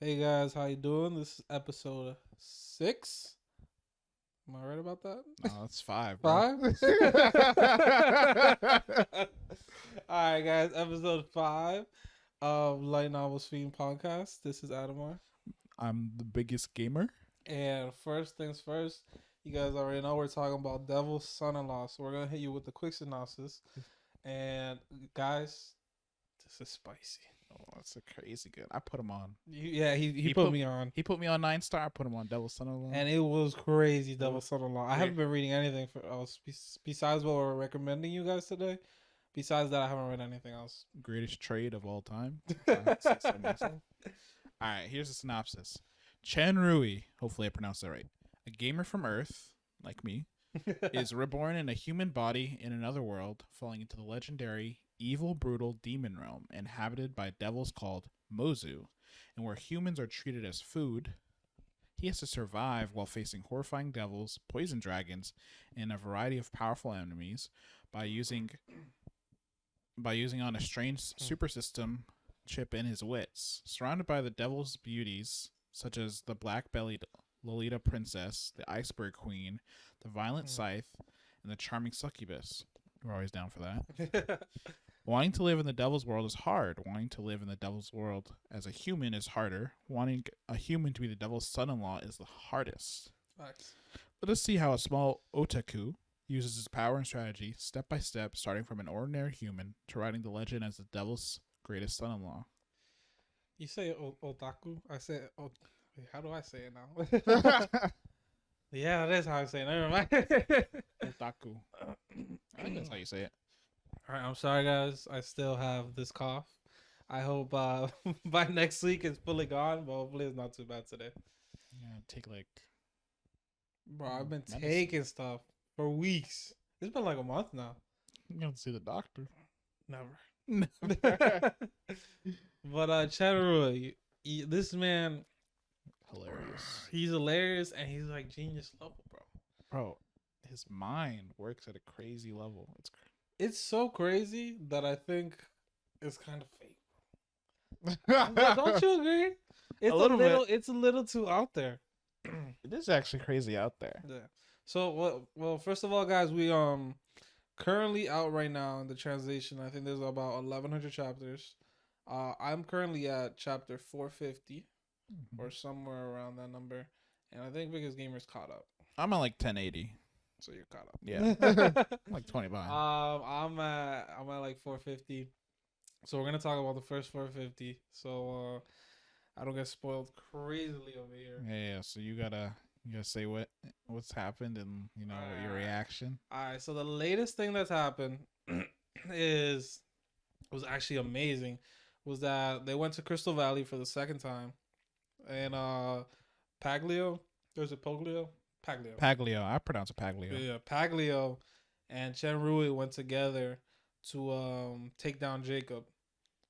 Hey guys, how you doing? This is episode 6. Am I right about that? No, that's five, bro. 5? Alright guys, episode 5 of Light Novels Fiend Podcast. This is Adamar. I'm the biggest gamer. And first things first, you guys already know we're talking about Devil's Son-in-Law. So we're going to hit you with the quick synopsis. And guys, this is spicy. Oh, that's a crazy good. I put him on. He put me on. He put me on 9-star. I put him on Devil's Son-in-Law. And it was crazy, Devil's Son-in-Law. I Yeah. haven't been reading anything for else besides what we're recommending you guys today. Besides that, I haven't read anything else. Greatest trade of all time. All right, here's the synopsis. Chen Rui, hopefully I pronounced that right, a gamer from Earth, like me, is reborn in a human body in another world, falling into the legendary, evil, brutal demon realm inhabited by devils called Mozu, and where humans are treated as food. He has to survive while facing horrifying devils, poison dragons, and a variety of powerful enemies by using on a strange super system chip in his wits. Surrounded by the devil's beauties, such as the black-bellied Lolita Princess, the Iceberg Queen, the Violent Scythe, and the charming Succubus. We're always down for that. Wanting to live in the devil's world is hard. Wanting to live in the devil's world as a human is harder. Wanting a human to be the devil's son-in-law is the hardest. Facts. Let us see how a small otaku uses his power and strategy step by step, starting from an ordinary human to writing the legend as the devil's greatest son-in-law. You say otaku? I say how do I say it now? Yeah, that is how I say it. Never mind. Otaku. I think that's how you say it. All right, I'm sorry guys. I still have this cough. I hope by next week it's fully gone, but hopefully it's not too bad today. Yeah, take like. Bro, I've been medicine. taking stuff for weeks. It's been like a month now. You have to see the doctor. Never. But Chatteroy, this man, Hilarious. he's hilarious and he's like genius level, bro. Bro, his mind works at a crazy level. It's so crazy that I think it's kind of fake. Don't Don't you agree? It's A little bit. It's a little too out there. It is actually crazy out there. Yeah. So well, first of all, guys, we currently out right now in the translation. I think there's about 1,100 chapters. I'm currently at chapter 450 or somewhere around that number, and I think Biggest Gamer's caught up. I'm at like 1080. So you're caught up. Yeah. I'm like 20 behind. I'm at like 450. So we're gonna talk about the first 450. So I don't get spoiled crazily over here. Yeah, so you gotta say what's happened and your reaction. All right. So the latest thing that's happened was actually amazing. Was that they went to Crystal Valley for the second time, and Paglio, there's a Poglio, Paglio. I pronounce it Paglio. Yeah, Paglio and Chen Rui went together to take down Jacob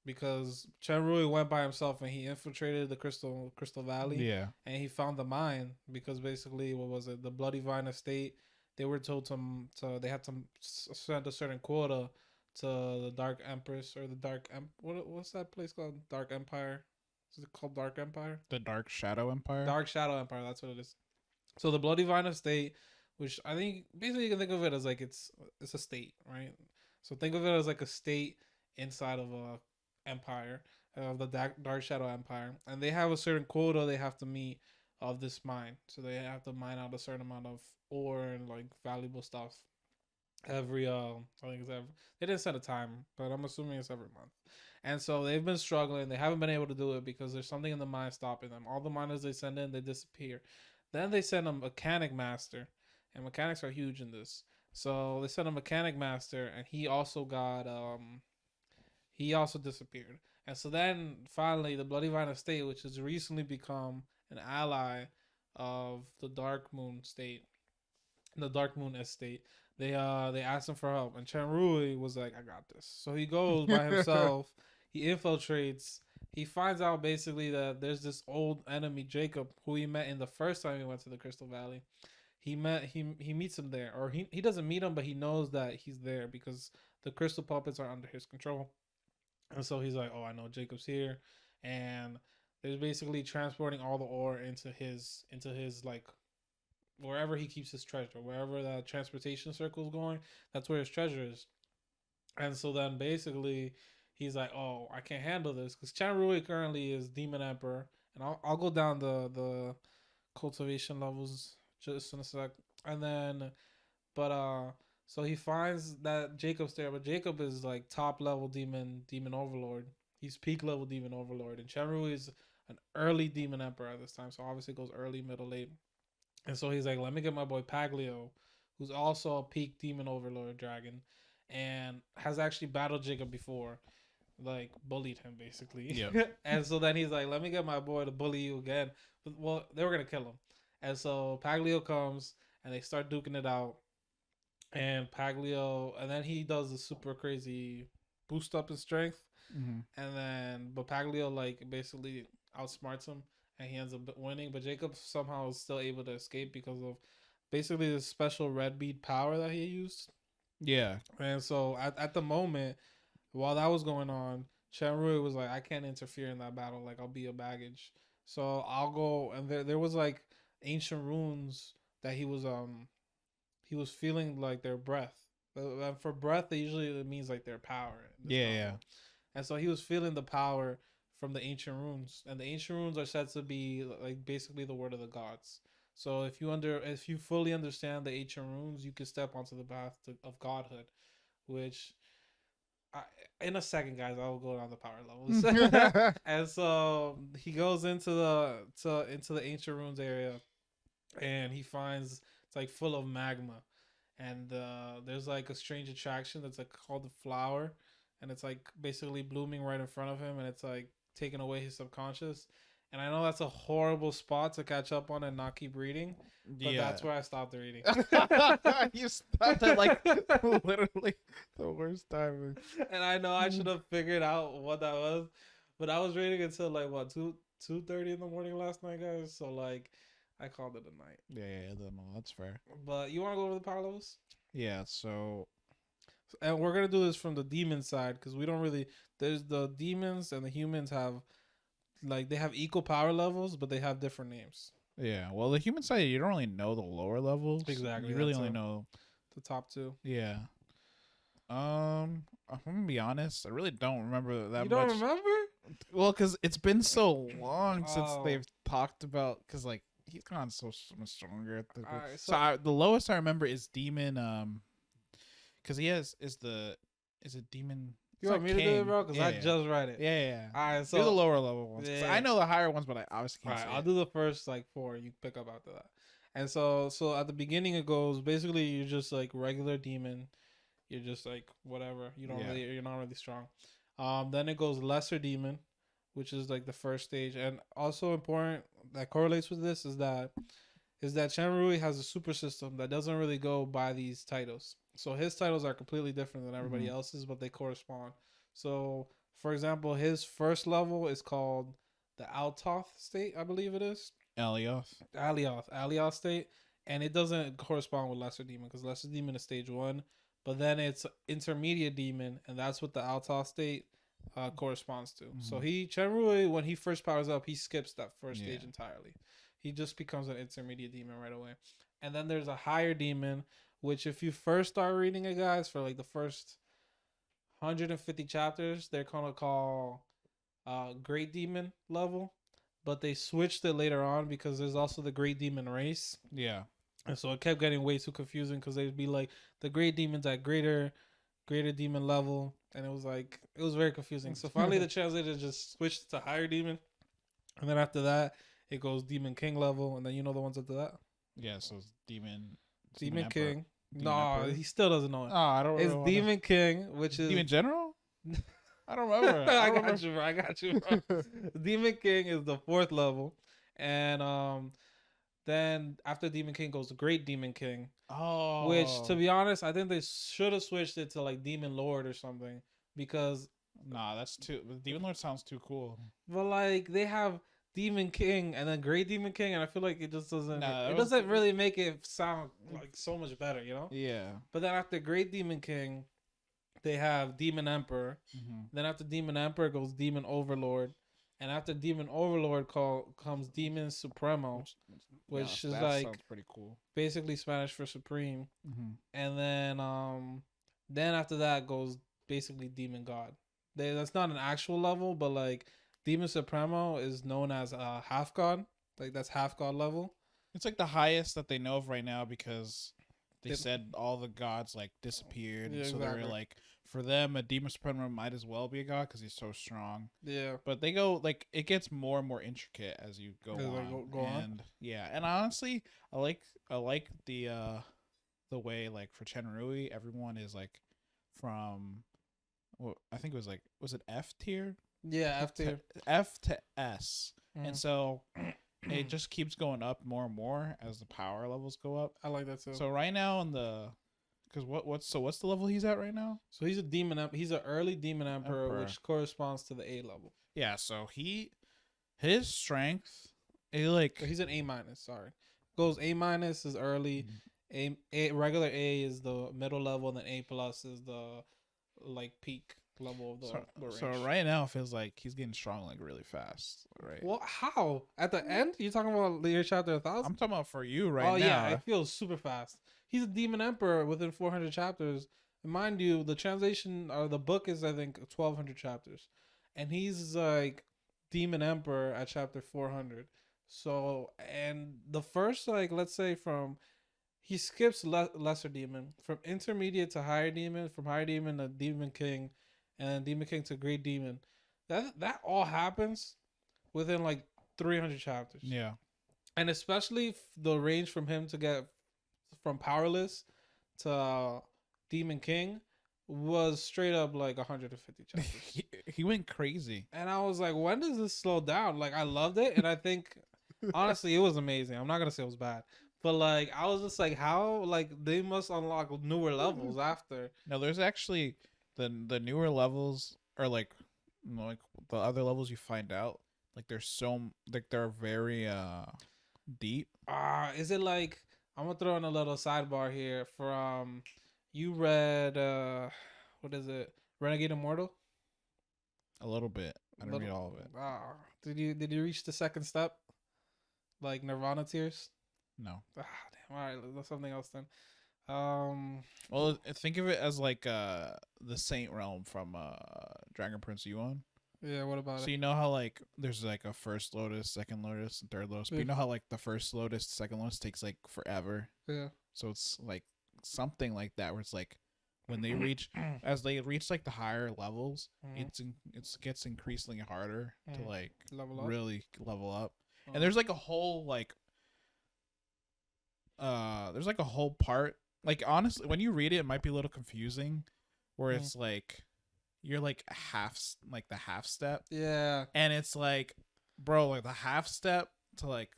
because Chen Rui went by himself and he infiltrated the Crystal Valley. Yeah. And he found the mine because basically what was it, the Bloody Vine Estate, they were told to they had to send a certain quota to the Dark Empress or the what's that place called? Dark Empire. Is it called Dark Empire? The Dark Shadow Empire. Dark Shadow Empire, that's what it is. So the Bloody Vine Estate, which I think basically you can think of it as like it's a state, right? So think of it as like a state inside of a empire, of the Dark Shadow Empire, and they have a certain quota they have to meet of this mine. So they have to mine out a certain amount of ore and like valuable stuff every I think it's every, they didn't set a time, but I'm assuming it's every month. And so they've been struggling. They haven't been able to do it because there's something in the mine stopping them. All the miners they send in, they disappear. Then they send a mechanic master, and mechanics are huge in this. So they sent a mechanic master, and he also disappeared. And so then finally, the Bloody Vine Estate, which has recently become an ally of the Dark Moon State, the Dark Moon Estate, they asked him for help, and Chen Rui was like, "I got this." So he goes by himself. He infiltrates. He finds out basically that there's this old enemy, Jacob, who he met in the first time he went to the Crystal Valley. He meets him there, or he doesn't meet him, but he knows that he's there because the crystal puppets are under his control. And so he's like, "Oh, I know Jacob's here," and There's basically transporting all the ore into his like wherever he keeps his treasure, wherever that transportation circle is going, that's where his treasure is. And so then basically he's like, oh, I can't handle this because Chanrui currently is Demon Emperor, and I'll go down the cultivation levels just in a sec, and then so he finds that Jacob's there, but Jacob is like top level demon overlord. He's peak level demon overlord, and Chanrui is an early demon emperor at this time, so obviously it goes early, middle, late. And so he's like, let me get my boy Paglio, who's also a peak demon overlord dragon, and has actually battled Jacob before, like bullied him basically. Yep. And so then he's like, let me get my boy to bully you again. But, well, they were gonna kill him, and so Paglio comes and they start duking it out. And Paglio, and then he does a super crazy boost up in strength, Mm-hmm. and then but Paglio like basically outsmarts him, and he ends up winning. But Jacob somehow is still able to escape because of basically the special red bead power that he used. Yeah. And so at the moment, while that was going on, Chanrui was like, I can't interfere in that battle. Like, I'll be a baggage. So I'll go. And there was like ancient runes that he was feeling like their breath. For breath, they usually it means like their power. Yeah. And so he was feeling the power from the ancient runes, and the ancient runes are said to be like basically the word of the gods. So if you fully understand the ancient runes, you can step onto the path of godhood, which I, in a second, guys, I will go down the power levels. Yeah. And so he goes into into the ancient ruins area, and he finds it's like full of magma, and there's like a strange attraction that's like called the flower, and it's like basically blooming right in front of him, and it's like taking away his subconscious. And I know that's a horrible spot to catch up on and not keep reading, but that's where I stopped the reading. You stopped at like literally the worst time. And I know I should have figured out what that was, but I was reading until like what 2:30 in the morning last night, guys. So like, I called it a night. Yeah, no, that's fair. But you want to go over the power levels? Yeah, so And we're gonna do this from the demon side because we don't really. There's the demons and the humans have like they have equal power levels, but they have different names. yeah, well, the human side, you don't really know the lower levels. Exactly, You really that's only it. know. The top two. Yeah. I'm gonna be honest. I really don't remember that You don't much. remember? Well, because it's been so long since Oh. they've talked about. Because like he's gone so much stronger. Alright, The lowest I remember is demon. Because he has is it demon? You it's want not me to do king. it, bro? Because Yeah, I yeah. just read it. Yeah. All right, Do so the lower level ones. 'Cause Yeah. I know the higher ones, but I obviously All can't right, say I'll it. do the first like four. You pick up after that. And so at the beginning it goes basically you're just like regular demon. You're just like whatever. You're not really strong. Then it goes lesser demon, which is like the first stage. And also important that correlates with this is that Chanrui has a super system that doesn't really go by these titles. So his titles are completely different than everybody Mhm. else's, but they correspond. So for example, his first level is called the Altoth state, I believe it is. Elioth. Alioth state, and it doesn't correspond with Lesser Demon because Lesser Demon is stage one, but then it's Intermediate Demon, and that's what the Altoth state corresponds to. Mhm. So Chenrui, when he first powers up, he skips that first stage Yeah. entirely. He just becomes an Intermediate Demon right away, and then there's a higher demon, which if you first start reading it, guys, for like the first 150 chapters, they're gonna call Great Demon level, but they switched it later on because there's also the Great Demon race, Yeah. and so it kept getting way too confusing because they'd be like the Great Demons at greater demon level, and it was very confusing. So finally, the translator just switched to higher demon, and then after that, it goes Demon King level, and then you know the ones after that, Yeah. So it's demon. Demon Emperor. King. Demon No, Emperor? he still doesn't know it. Oh, I don't. It's know Demon King, which is Demon General. I don't remember. I got you, bro. I got you, bro. Demon King is the fourth level, and then after Demon King goes the Great Demon King, Oh. which to be honest, I think they should have switched it to like Demon Lord or something because, Nah, that's too. Demon Lord sounds too cool. but like they have Demon King and then Great Demon King, and I feel like it just doesn't. Nah, it that was- doesn't really make it sound like so much better, you know. Yeah. But then after Great Demon King, they have Demon Emperor. Mm-hmm. Then after Demon Emperor goes Demon Overlord. and after Demon Overlord comes Demon Supremo, which is that like sounds pretty cool. basically Spanish for supreme. Mm-hmm. And then after that goes basically Demon God. That's not an actual level, but like Demon Supremo is known as half god. Like that's half god level. It's like the highest that they know of right now because they They- said all the gods like disappeared, Yeah, and so they were exactly. like, for them, a Demon Supremo might as well be a god because he's so strong. Yeah. But they go like it gets more and more intricate as you go As on. I go on. And yeah, and honestly, I like the way like for Chenrui, everyone is like from well, I think it was it F tier? Yeah, after F to S. Mm. And so it just keeps going up more and more as the power levels go up. I like that too. So right now in the because what's the level he's at right now? So he's a demon. He's an early demon emperor, Emperor. which corresponds to the A level. Yeah, so his strength it like So he's an A minus. Sorry, goes A minus is early. A regular A is the middle level, and then A plus is the like peak level of the range. so right now it feels like he's getting strong like really fast, right? Well, how at the end? You talking about your chapter 1,000? I'm talking about for you right oh now. yeah, it feels super fast. He's a demon emperor within 400 chapters. And mind you, the translation or the book is I think 1,200 chapters, and he's like demon emperor at chapter 400. So and the first like let's say from he skips lesser demon from intermediate to higher demon, from higher demon to demon king, and demon king to great demon. That all happens within like 300 chapters. Yeah. And especially the range from him to get from powerless to demon king was straight up like 150 chapters. he went crazy. And I was like, when does this slow down? Like I loved it, and I think honestly it was amazing. I'm not gonna say it was bad, but like I was just like, how like they must unlock newer levels after. No, there's actually the newer levels or like like the other levels you find out like they're very deep. Is it like I'm gonna throw in a little sidebar here from you read what is it? Renegade Immortal? A little bit. I didn't read all of it. Did you reach the second step? Like Nirvana tears? No. Damn, all right, that's something else then. Well, think of it as like the Saint Realm from Dragon Prince Yuan. Yeah, what about So it? you know how like there's like a first lotus, second lotus, and third lotus. But you know how like the first lotus, second lotus takes like forever. Yeah. So it's like something like that where it's like when they reach as they reach like the higher levels, it gets increasingly harder to like Level up. really level up. Oh. And there's like a whole like there's like a whole part like honestly when you read it might be a little confusing where it's like you're like the half step. Yeah. And it's like bro, like the half step to like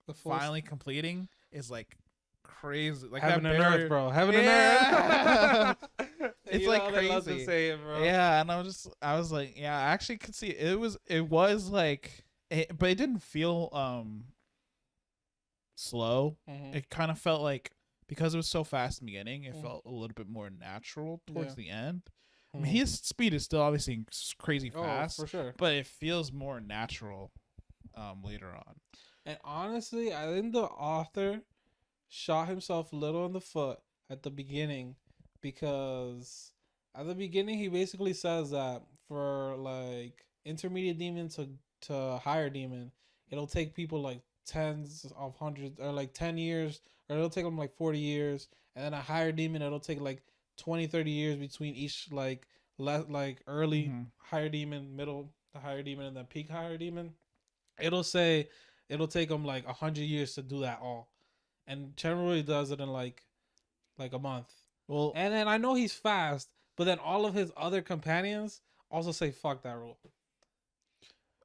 The finally completing is like crazy. Like heaven that and barrier, earth, bro. Heaven Yeah. and earth. It's You like know, they love to crazy. say it, bro. Yeah, and I was like, yeah, I actually could see it was like but it didn't feel slow. Mhm. It kind of felt like because it was so fast in the beginning, it felt a little bit more natural towards the end. I mean, his speed is still obviously crazy fast, for sure. but it feels more natural later on. And honestly, I think the author shot himself a little in the foot at the beginning because at the beginning he basically says that for like intermediate demon to higher demon, it'll take people like tens of hundreds or like 10 years, or it'll take them like 40 years, and then a higher demon it'll take like 20-30 years between each like early higher demon, middle the higher demon, and then peak higher demon. It'll say it'll take them like 100 years to do that all, and Chenrui does it in like a month. Well, And then I know he's fast, but then all of his other companions also say fuck that rule.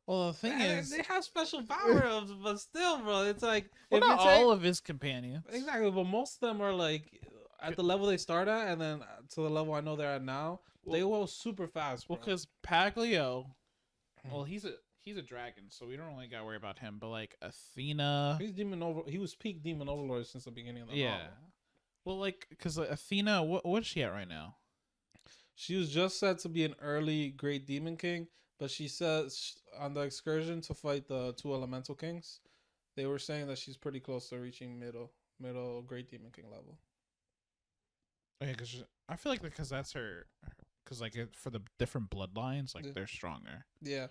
the thing And is, they have special power-ups, but still, bro, it's like well, if not you take- all of his companions. exactly, but most of them are like at the level they start at, and then to the level I know they're at now, they go super fast. Well, Bro. because Paglio, well, he's a dragon, so we don't really gotta worry about him. But like Athena, He was peak demon overlord since the beginning of the yeah. novel. Well, like because Athena, what is she at right now? She was just said to be an early great demon king, But she says on the excursion to fight the two elemental kings, they were saying that she's pretty close to reaching middle Great Demon King level. Yeah, because I feel like because that's her, because like for the different bloodlines, like Yeah. they're stronger. Yeah.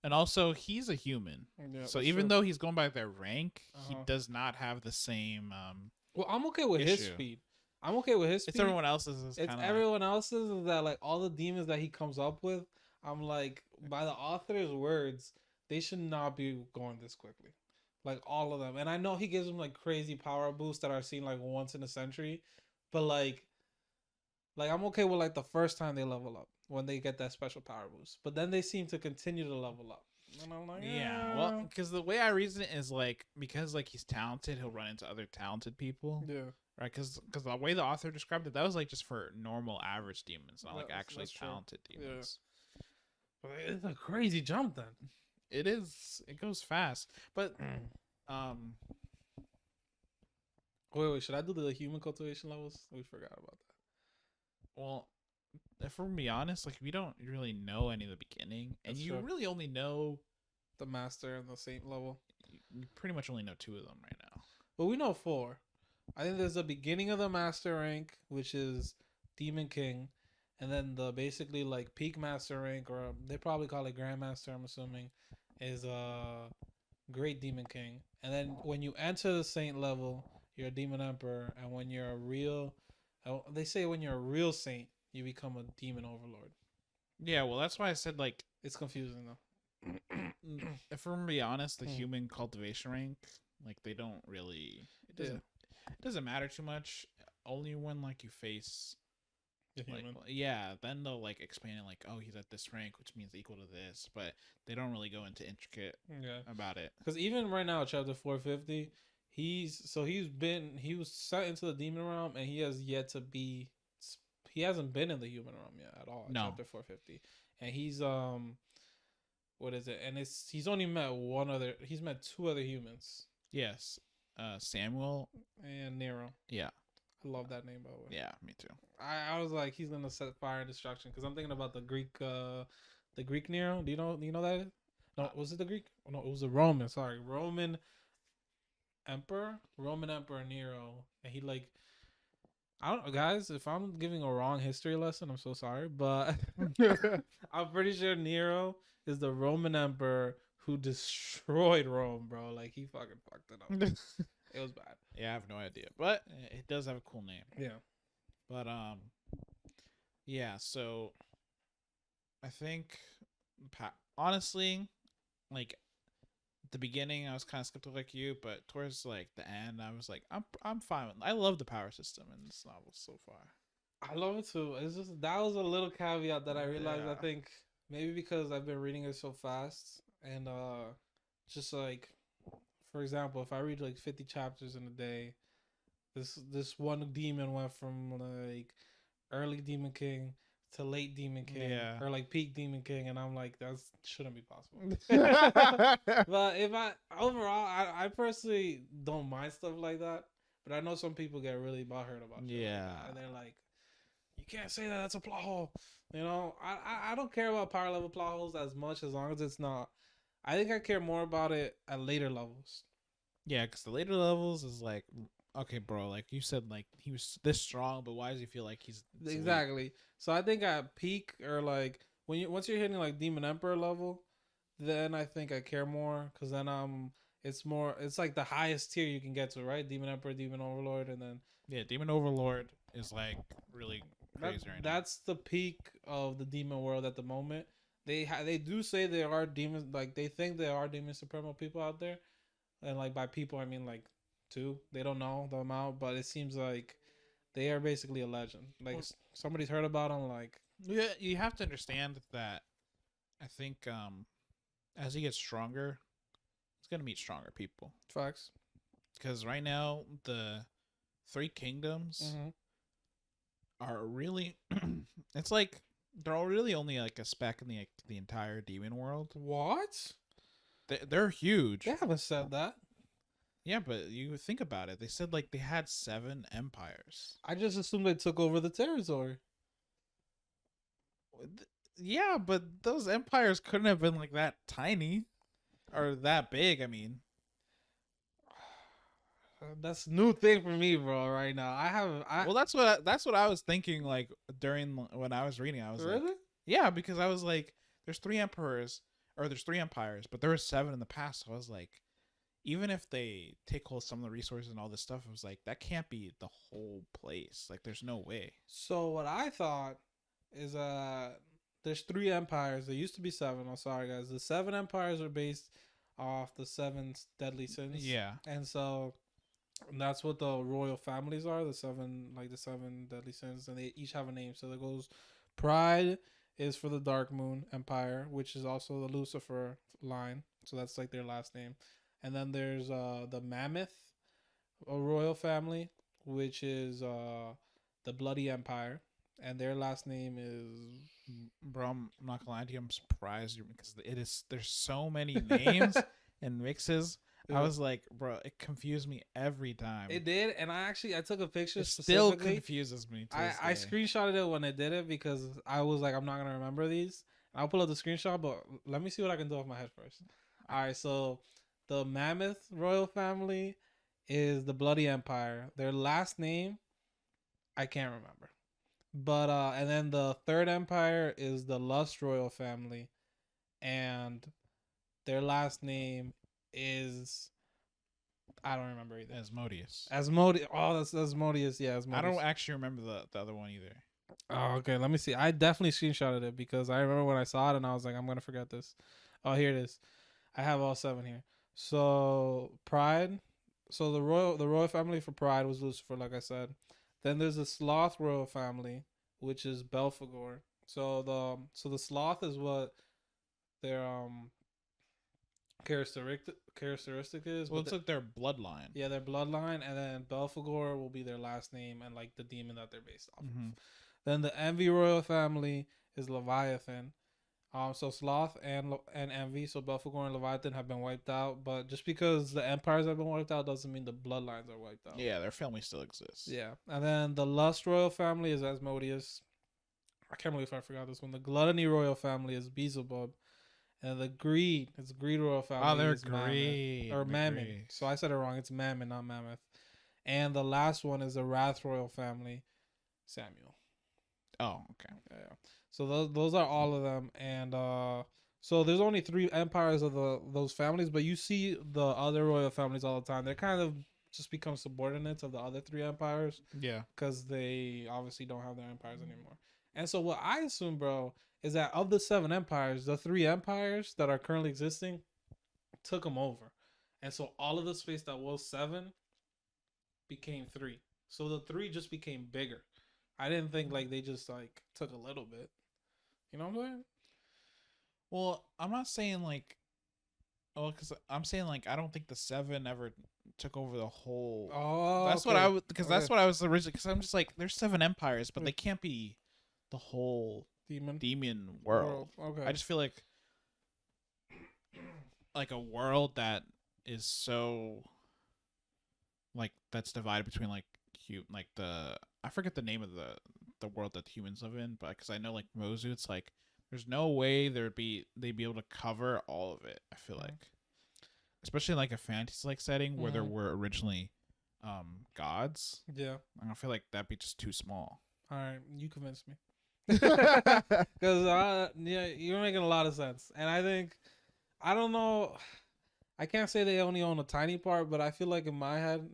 And also, he's a human, Yeah, so that's even true. though he's going by their rank, he Uh-huh. does not have the same Well, I'm okay with his issue. speed. I'm okay with his speed. It's everyone else's. Is It's kind of everyone else's is that like all the demons that he comes up with, I'm like by the author's words, they should not be going this quickly. Like all of them. And I know he gives them like crazy power boosts that are seen like once in a century, but like I'm okay with like the first time they level up when they get that special power boost. But then they seem to continue to level up. And I'm like, yeah. Well, because the way I reason it is like because like he's talented, he'll run into other talented people. yeah. Right, because the way the author described it, that was like just for normal average demons, not like actually That's true. talented demons. But it's a crazy jump then. It is. It goes fast, but um, Wait, should I do the human cultivation levels? We forgot about that. well, if we're gonna be honest, like we don't really know any of the beginning, and That's you true. really only know The master and the saint level. you pretty much only know two of them right now. But we know four. I think there's the beginning of the master rank, which is Demon King, and then the basically like peak master rank, or they probably call it Grandmaster. I'm assuming, is Great Demon King, and then when you enter the Saint level, you're a Demon Emperor, and when you're a real, they say when you're a real Saint, you become a Demon Overlord. Yeah, well, that's why I said like It's confusing though. if we're gonna be honest, the Hmm. human cultivation rank, like they don't really it doesn't matter too much. Only when like you face The like human. yeah, then they'll like explain it like, oh, he's at this rank, which means equal to this, but they don't really go into intricate Yeah. about it. Because even right now, chapter 450, he was sent into the demon realm, and he has yet to be. He hasn't been in the human realm yet at all. No. Chapter 450, and he's what is it? And he's only met one other. He's met two other humans, Yes. Samuel. and Nero. Yeah. I love that name, by the way. Yeah, me too. I was like, he's gonna set fire and destruction because I'm thinking about the Greek Nero. Do you know that? No, was it the Greek? Oh, no, it was the Roman. Sorry, Roman Emperor Nero, and he like, I don't know, guys. If I'm giving a wrong history lesson, I'm so sorry, but I'm pretty sure Nero is the Roman emperor who destroyed Rome, bro. Like he fucking fucked it up. It was bad. Yeah, I have no idea, but it does have a cool name. Yeah. But yeah. So I think, honestly, like the beginning, I was kind of skeptical like you, but towards like the end, I was like, I'm fine. I love the power system in this novel so far. I love it too. It's just that was a little caveat that I realized. I Yeah. think maybe because I've been reading it so fast, and just like, for example, if I read like 50 chapters in a day, this one demon went from like early Demon King to late Demon King, Yeah. or like peak Demon King, and I'm like, that shouldn't be possible. But if I overall, I personally don't mind stuff like that. But I know some people get really butthurt about shit like Yeah. that, and they're like, you can't say that. That's a plot hole. You know, I don't care about power level plot holes as much as long as it's not. I think I care more about it at later levels. Yeah, because the later levels is like, okay, bro, like you said, like he was this strong, but why does he feel like he's weak? Exactly. So I think at peak, or like once you're hitting like Demon Emperor level, then I think I care more, because then it's like the highest tier you can get to, right? Demon Emperor, Demon Overlord, and then Yeah, Demon Overlord is like really crazy right now. that's the peak of the demon world at the moment. They do say there are demons, like they think there are demon supremo people out there, and like by people I mean like two. They don't know the amount, but it seems like they are basically a legend. Like Well, somebody's heard about them. Like yeah, you have to understand that. I think as he gets stronger, he's gonna meet stronger people. facts. Because right now the three kingdoms are really, it's like they're all really only like a speck in the entire demon world. What? They're huge. They haven't said that. Yeah, but you think about it. They said like they had 7 empires. I just assumed they took over the territory. Yeah, but those empires couldn't have been like that tiny or that big. I mean, That's a new thing for me, bro. Right now, I well, that's what I was thinking. Like during when I was reading, I was like, really. yeah, because I was like, there's three emperors or there's three empires, but there were seven in the past. So I was like, even if they take hold of some of the resources and all this stuff, I was like, that can't be the whole place. Like, there's no way. So what I thought is there's three empires. There used to be seven. I'm sorry, guys. The seven empires are based off the seven deadly sins, Yeah. and so that's what the royal families are. The seven, like the seven deadly sins, and they each have a name. So there goes Pride is for the Dark Moon Empire, which is also the Lucifer line. So that's like their last name. And then there's the Mammoth, a royal family, which is the Bloody Empire, and their last name is Bro, I'm not gonna lie to you. I'm surprised because it is. There's so many names and mixes. I was like, bro, it confused me every time. It did, and I took a picture. It still specifically. confuses me. I screenshotted it when it did it because I was like, I'm not gonna remember these. I'll pull up the screenshot, but let me see what I can do off my head first. All right, so the Mammoth royal family is the Bloody Empire. Their last name I can't remember, but and then the third empire is the Lust royal family, and their last name is I don't remember either. Asmodeus. Asmodeus. Oh, that's Asmodeus. Yeah, Asmodeus. I don't actually remember the other one either. Oh, okay. Let me see. I definitely screenshotted it because I remember when I saw it and I was like, I'm gonna forget this. Oh, here it is. I have all seven here. So Pride. So the royal family for Pride was Lucifer, like I said. Then there's the Sloth royal family, which is Belphegor. So the Sloth is what their characteristic is. Well, But it's like their bloodline. yeah, their bloodline, and then Belphegor will be their last name and like the demon that they're based off of. Then the Envy royal family is Leviathan. So Sloth and Envy, so Belphegor and Leviathan have been wiped out. But just because the empires have been wiped out doesn't mean the bloodlines are wiped out. Yeah, their family still exists. Yeah, and then the Lust royal family is Asmodeus. I can't believe I forgot this one. The Gluttony royal family is Beelzebub. And the Greed royal family. Oh, they're is great. Mammoth, or Mammon. So I said it wrong. It's Mammon, not Mammoth. And the last one is the Wrath royal family, Samuel. Oh, okay. Yeah. So those are all of them, and so there's only three empires of those families, but you see the other royal families all the time. They're kind of just become subordinates of the other three empires. Yeah. Because they obviously don't have their empires anymore. And so what I assume, bro, is that of the seven empires, the three empires that are currently existing took them over. And so all of the space that was seven became three. So the three just became bigger. I didn't think like they just like took a little bit. You know what I'm saying? Well, I'm not saying like, oh, because I'm saying like I don't think the seven ever took over the whole. Oh, that's okay. what I would because that's what I was originally because I'm just like there's seven empires, but they can't be the whole demon world. Okay. I just feel like a world that is so like that's divided between like the I forget the name of the world that humans live in, but because I know like Mozu, it's like there's no way they'd be able to cover all of it. I feel like, especially in like a fantasy like setting where there were originally gods. Yeah, I don't feel like that'd be just too small. All right, you convinced me. Because yeah, you're making a lot of sense, and I think I don't know. I can't say they only own a tiny part, but I feel like in my head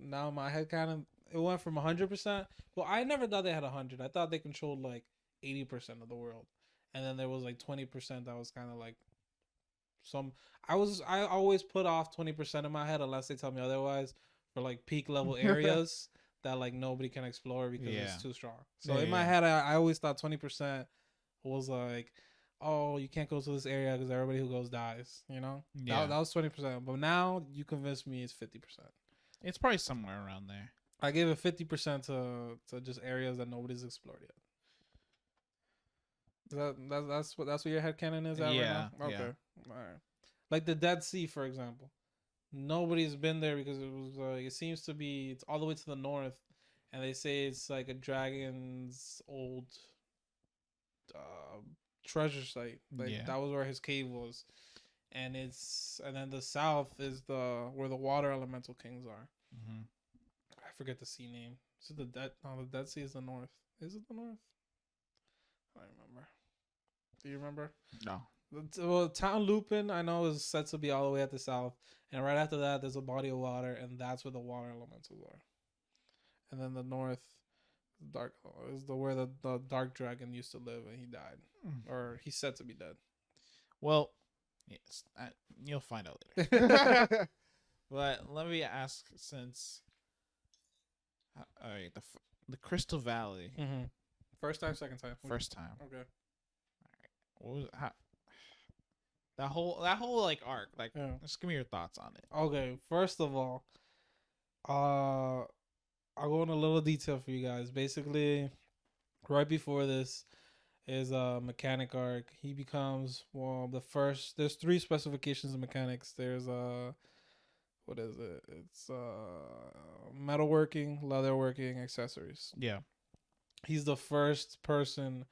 kind of it went from 100%. Well, I never thought they had 100. I thought they controlled like 80% of the world, and then there was like 20% that was kind of like some. I always put off 20% in my head unless they tell me otherwise for like peak level areas that like nobody can explore because it's too strong. So in my head, I always thought 20% was like, oh, you can't go to this area because everybody who goes dies. You know, that was 20%. But now you convinced me it's 50%. It's probably somewhere around there. I gave it 50% to just areas that nobody's explored yet. That's what your headcanon is at right now? Okay. Yeah. All right. Like the Dead Sea, for example. Nobody's been there because it was it seems to be it's all the way to the north, and they say it's like a dragon's old treasure site. Like Yeah. that was where his cave was, and then the south is the where the water elemental kings are. Mm-hmm. I forget the sea name. Is it the Dead? No, the Dead Sea is the north. Is it the north? I don't remember. Do you remember? No. Well, Town Lupin I know is set to be all the way at the south, and right after that there's a body of water, and that's where the water elementals are. And then the north, dark is the where the dark dragon used to live, and he died, or he's said to be dead. Well, yes, you'll find out later. But let me ask, since all right, the Crystal Valley, Mm-hmm. First time, second time. first time. Okay. What was that whole like arc? Like, Yeah. just give me your thoughts on it. Okay. First of all, I'll go in a little detail for you guys. Basically, right before this is a mechanic arc. He becomes the first. There's three specifications of mechanics. There's what is it? It's metalworking, leatherworking, accessories. Yeah. He's the first person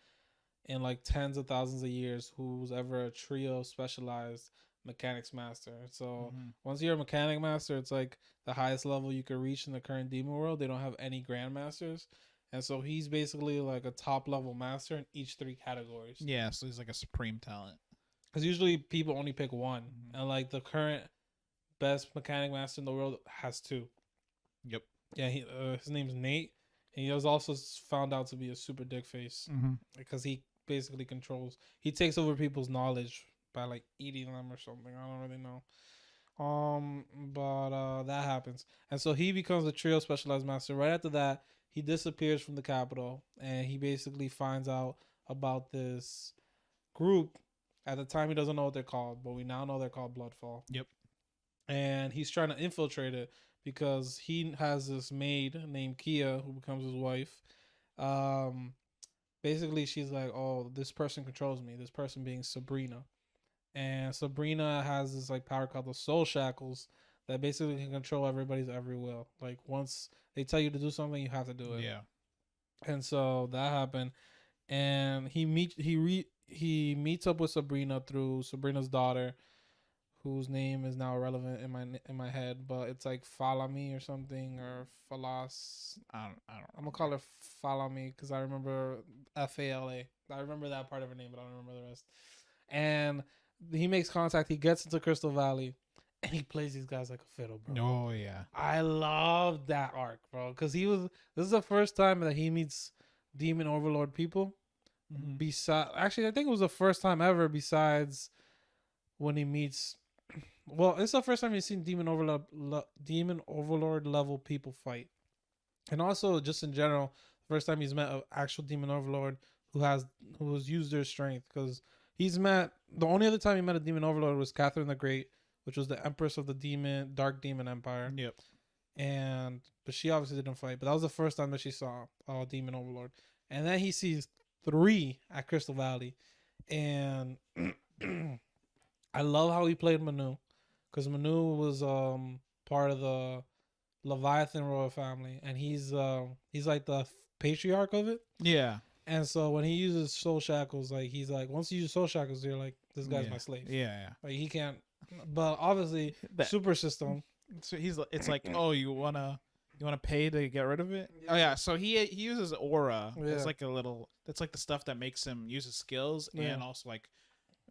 in like tens of thousands of years who's ever a trio specialized mechanics master. So once you're a mechanic master, it's like the highest level you could reach in the current demon world. They don't have any grandmasters, and so he's basically like a top level master in each three categories. Yeah, so he's like a supreme talent. Because usually people only pick one, and like the current best mechanic master in the world has two. Yep. Yeah, his name's Nate, and he was also found out to be a super dick face because he basically he takes over people's knowledge by like eating them or something. I don't really know. But that happens, and so he becomes a trio specialized master. Right after that, he disappears from the capital, and he basically finds out about this group. At the time, he doesn't know what they're called, but we now know they're called Bloodfall. Yep. And he's trying to infiltrate it because he has this maid named Kia who becomes his wife. Basically, she's like, "Oh, this person controls me." This person being Sabrina, and Sabrina has this like power called the Soul Shackles that basically can control everybody's every will. Like once they tell you to do something, you have to do it. Yeah. And so that happened, and he meets up with Sabrina through Sabrina's daughter, whose name is now irrelevant in my head, but it's like Falami or something, or Falas. I don't. I'm gonna call her Falami because I remember Fala. I remember that part of her name, but I don't remember the rest. And he makes contact. He gets into Crystal Valley, and he plays these guys like a fiddle, bro. Oh yeah. I love that arc, bro, because this is the first time that he meets Demon Overlord people. Besides, actually, I think it was the first time ever. Besides when he meets, well, it's the first time you've seen Demon Overlord level people fight, and also just in general, first time he's met an actual Demon Overlord who has used their strength. Because he's met, the only other time he met a Demon Overlord was Catherine the Great, which was the Empress of the Dark Demon Empire. Yep. But she obviously didn't fight. But that was the first time that she saw Demon Overlord, and then he sees 3 at Crystal Valley, and I love how he played Manu, because Manu was part of the Leviathan royal family, and he's like the patriarch of it. Yeah. And so when he uses Soul Shackles, like he's like, once you use Soul Shackles, you're like, this guy's my slave. Yeah. Like he can't. But obviously, super system. So it's like, oh, you wanna pay to get rid of it? Yeah. Oh yeah. So he uses aura. Yeah. It's like that's like the stuff that makes him use his skills and also like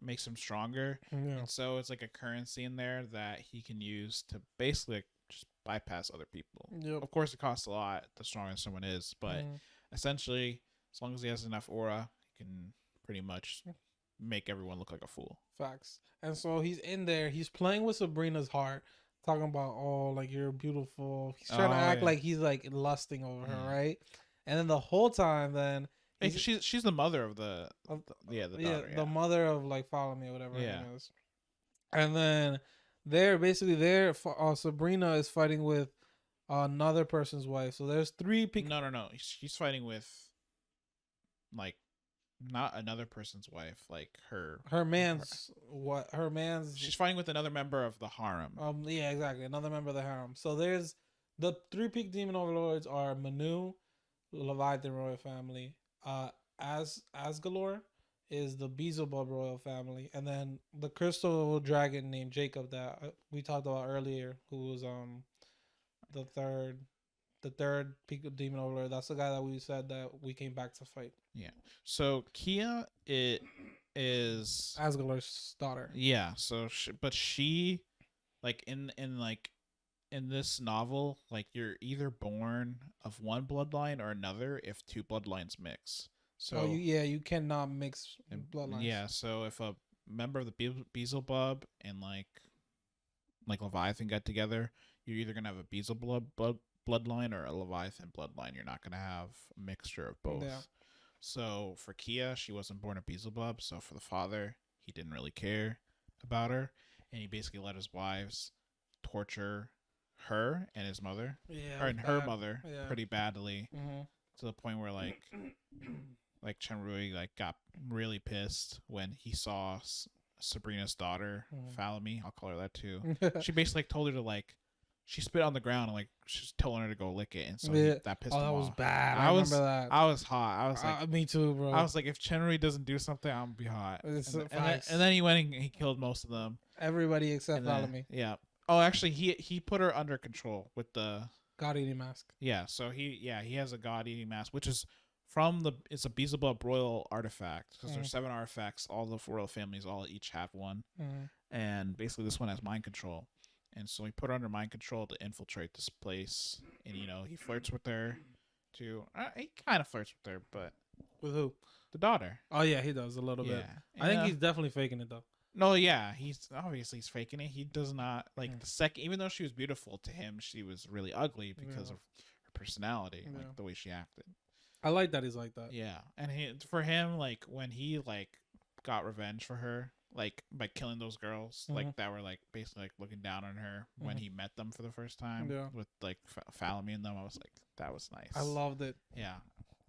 makes him stronger. Yeah. And so it's like a currency in there that he can use to basically like just bypass other people. Yep. Of course, it costs a lot the stronger someone is, but essentially, as long as he has enough aura, he can pretty much make everyone look like a fool. Facts. And so he's in there. He's playing with Sabrina's heart, talking about, oh, like you're beautiful. He's trying to act like he's like lusting over her, right? And then the whole time, then she's the mother of the daughter, the mother of like Follow Me or whatever her name is. And then Sabrina is fighting with another person's wife. So there's 3 people. No. She's fighting with like not another person's wife, like her man's. She's fighting with another member of the harem. Yeah, exactly, another member of the harem. So there's the 3 peak demon overlords are Manu, Leviathan royal family, Asgalore, is the Beelzebub royal family, and then the crystal dragon named Jacob that we talked about earlier, who was the third the third peak of demon overlord. That's the guy that we said that we came back to fight. Yeah. So Kia it is Asgard's daughter. yeah. So but she like in like in this novel, like you're either born of one bloodline or another if two bloodlines mix. So you cannot mix bloodlines. yeah, so if a member of the Beelzebub and like Leviathan get together, you're either gonna have a Beelzebub bloodline or a Leviathan bloodline. You're not gonna have a mixture of both. Yeah. So for Kia, she wasn't born a Beelzebub. So for the father, he didn't really care about her, and he basically let his wives torture her and his mother, Yeah, or and her bad. mother, Yeah. pretty badly, Mm-hmm. to the point where like Chenrui like got really pissed when he saw Sabrina's daughter, Falamy. I'll call her that too. She basically told her to like, she spit on the ground and like she's telling her to go lick it, and so that pissed him that was off. bad. I remember that. I was hot. I was like, me too, bro. I was like, if Chenrui doesn't do something, I'm gonna be hot. And then he went and he killed most of them. Everybody except Falamy. Yeah. Oh, actually, he put her under control with the God eating mask. Yeah. So he has a God eating mask, which is it's a Beelzebub royal artifact because there's 7 artifacts. All the royal families each have one, and basically this one has mind control. And so he put her under mind control to infiltrate this place, and he flirts with her too. He kind of flirts with her, but with who? The daughter. Oh yeah, he does a little bit. I think he's definitely faking it though. No, yeah, he's faking it. He does not like the second, even though she was beautiful to him, she was really ugly because of her personality, like the way she acted. I like that he's like that. Yeah, and for him, like when he like got revenge for her, like by killing those girls, like that were like basically like looking down on her when he met them for the first time with like Falamy and them, I was like, that was nice. I loved it. Yeah,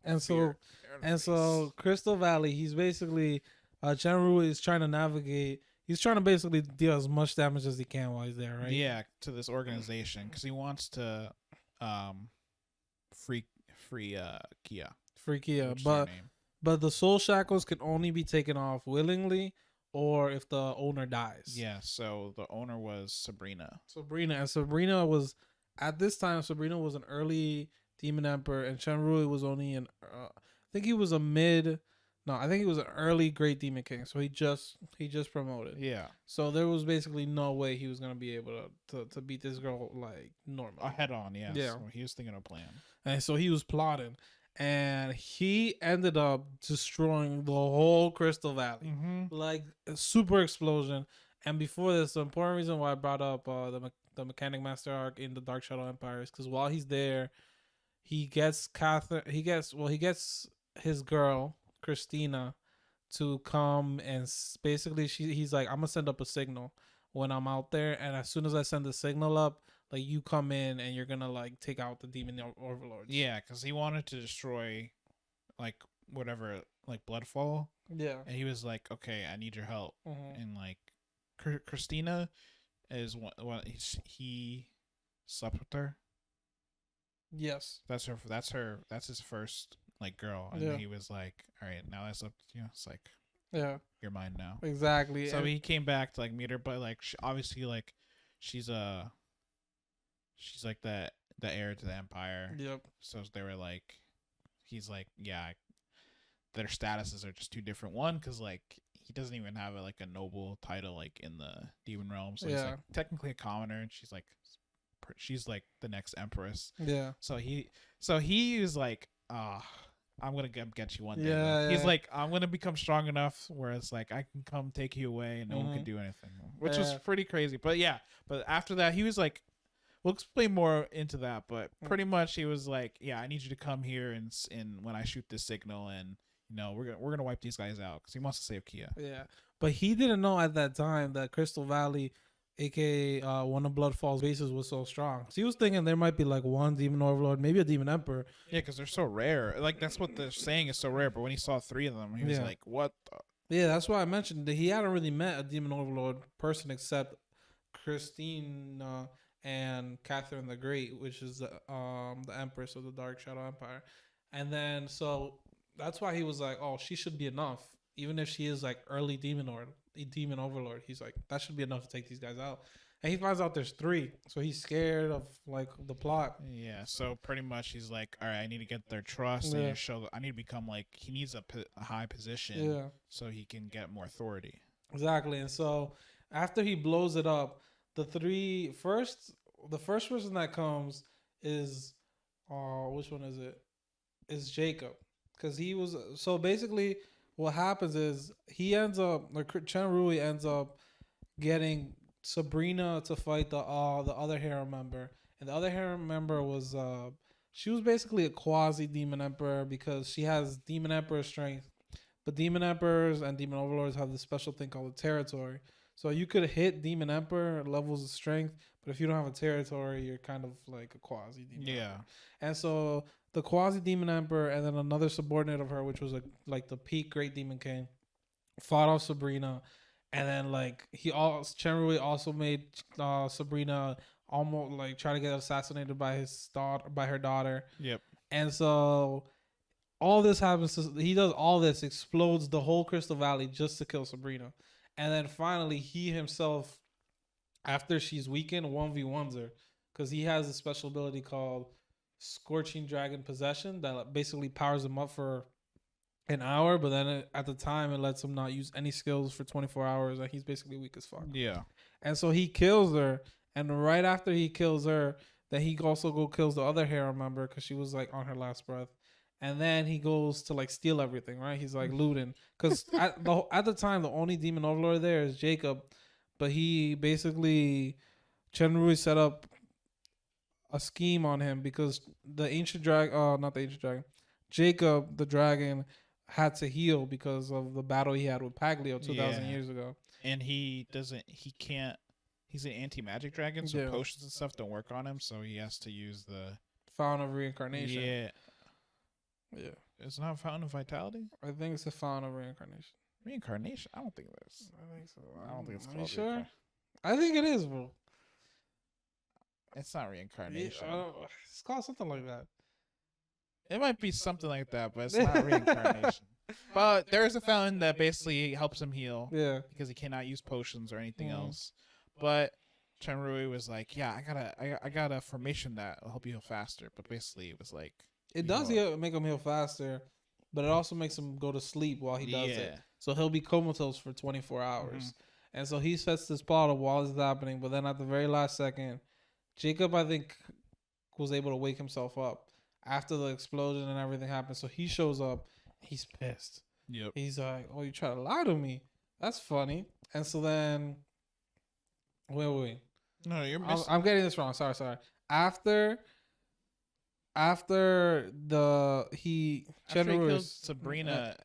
and so Crystal Valley, he's basically Chenrui is trying to navigate. He's trying to basically deal as much damage as he can while he's there, right? Yeah, to this organization because he wants to free Kia. Free Kia, but the soul shackles can only be taken off willingly or if the owner dies. Yeah, so the owner was Sabrina. Sabrina was at this time. Sabrina was an early Demon Emperor, and Chenrui was only an. I think he was a mid. No, I think he was an early Great Demon King. So he just promoted. Yeah. So there was basically no way he was gonna be able to beat this girl like normally. Head on, yeah. Yeah. So he was thinking of a plan. And so he was plotting, and he ended up destroying the whole Crystal Valley, like a super explosion. And before this, the important reason why I brought up the Mechanic Master arc in the Dark Shadow Empire is because while he's there, he gets his girl Christina to come, and basically he's like, I'm gonna send up a signal when I'm out there, and as soon as I send the signal up, like you come in and you're gonna like take out the demon overlords. Yeah, because he wanted to destroy like whatever, like Bloodfall. Yeah, and he was like, okay, I need your help. And like Christina is what he slept with her. Yes, that's his first like girl, and he was like, all right, now that's up to you. It's like, yeah, you're mine now. Exactly. So he came back to like meet her, but like obviously like she's like the heir to the empire. Yep. So they were like, he's like, yeah, their statuses are just too different. One, because like he doesn't even have like a noble title like in the demon realm, so he's like technically a commoner, and she's like the next empress. Yeah. So he was like, I'm gonna get you one day. Yeah. He's like, I'm gonna become strong enough where it's like I can come take you away and no one can do anything, which was pretty crazy. But after that he was like, we'll explain more into that, but pretty much he was like, yeah, I need you to come here and when I shoot this signal, and we're gonna wipe these guys out because he wants to save Kia. Yeah, but he didn't know at that time that Crystal Valley, aka one of Bloodfall's bases, was so strong. So he was thinking there might be like one demon overlord, maybe a demon emperor. Yeah, because they're so rare. Like that's what they're saying is so rare. But when he saw 3 of them, he was like, "What?" Yeah, that's why I mentioned that he hadn't really met a demon overlord person except Christine and Catherine the Great, which is the Empress of the Dark Shadow Empire. And then so that's why he was like, "Oh, she should be enough." even if she is like early demon overlord, he's like that should be enough to take these guys out. And he finds out there's 3, so he's scared of like the plot. Yeah, so pretty much he's like, all right, I need to get their trust. I need Yeah. to show. I need to become like he needs a high position, Yeah, so he can get more authority. exactly. And so after he blows it up, the first person that comes is, which one is it? Is Jacob, because he was so basically what happens is he ends up like Chen Rui ends up getting Sabrina to fight the other harem member, and the other harem member was she was basically a quasi demon emperor because she has demon emperor strength, but demon emperors and demon overlords have this special thing called a territory. So you could hit demon emperor levels of strength, but if you don't have a territory, you're kind of like a quasi demon. Yeah, Emperor. And so the quasi demon emperor and then another subordinate of her, which was like the peak great demon king, fought off Sabrina, and then like Chen Rui also made Sabrina almost like try to get assassinated by her daughter. yep, And so all this happens he does all this, explodes the whole Crystal Valley just to kill Sabrina. And then finally he himself, after she's weakened, 1v1s her, because he has a special ability called Scorching Dragon Possession that basically powers him up for an hour, but then at the time it lets him not use any skills for 24 hours, and he's basically weak as fuck. yeah, And so he kills her, and right after he kills her, then he also kills the other harem member because she was like on her last breath. And then he goes to like steal everything, right? He's like looting because at the time the only demon overlord there is Jacob, but he basically Chen Rui set up a scheme on him because the ancient dragon, not the ancient dragon, Jacob the dragon had to heal because of the battle he had with Paglio 2,000 Yeah. years ago. and he can't. He's an anti-magic dragon, so Yeah. potions and stuff don't work on him. So he has to use the Fountain of reincarnation. yeah. Yeah. It's not Fountain of Vitality. I think it's a fountain of reincarnation. Reincarnation. I don't think it is. I think so. I don't think it's Are called. you sure? reincar- I think it is, bro. It's not Yeah, reincarnation. it's called something like that. It might be something like that, but it's not reincarnation. But there is a fountain that basically helps him heal Yeah. because he cannot use potions or anything Mhm. else. But Chen Rui was like, "Yeah, I got a formation that will help you heal faster." But basically, it was like, It You does know. make him heal faster, but it also makes him go to sleep while he does it. Yeah. So he'll be comatose for 24 hours. Mhm. And so he sets this plot of while this is happening, but then at the very last second, Jacob, I think, was able to wake himself up after the explosion and everything happened. So he shows up. He's pissed. Yep. He's like, "Oh, you try to lie to me? That's funny." And so then, wait. No, you're I'm, missing. I'm getting this wrong. Sorry. After Chen After he Rui kills Sabrina.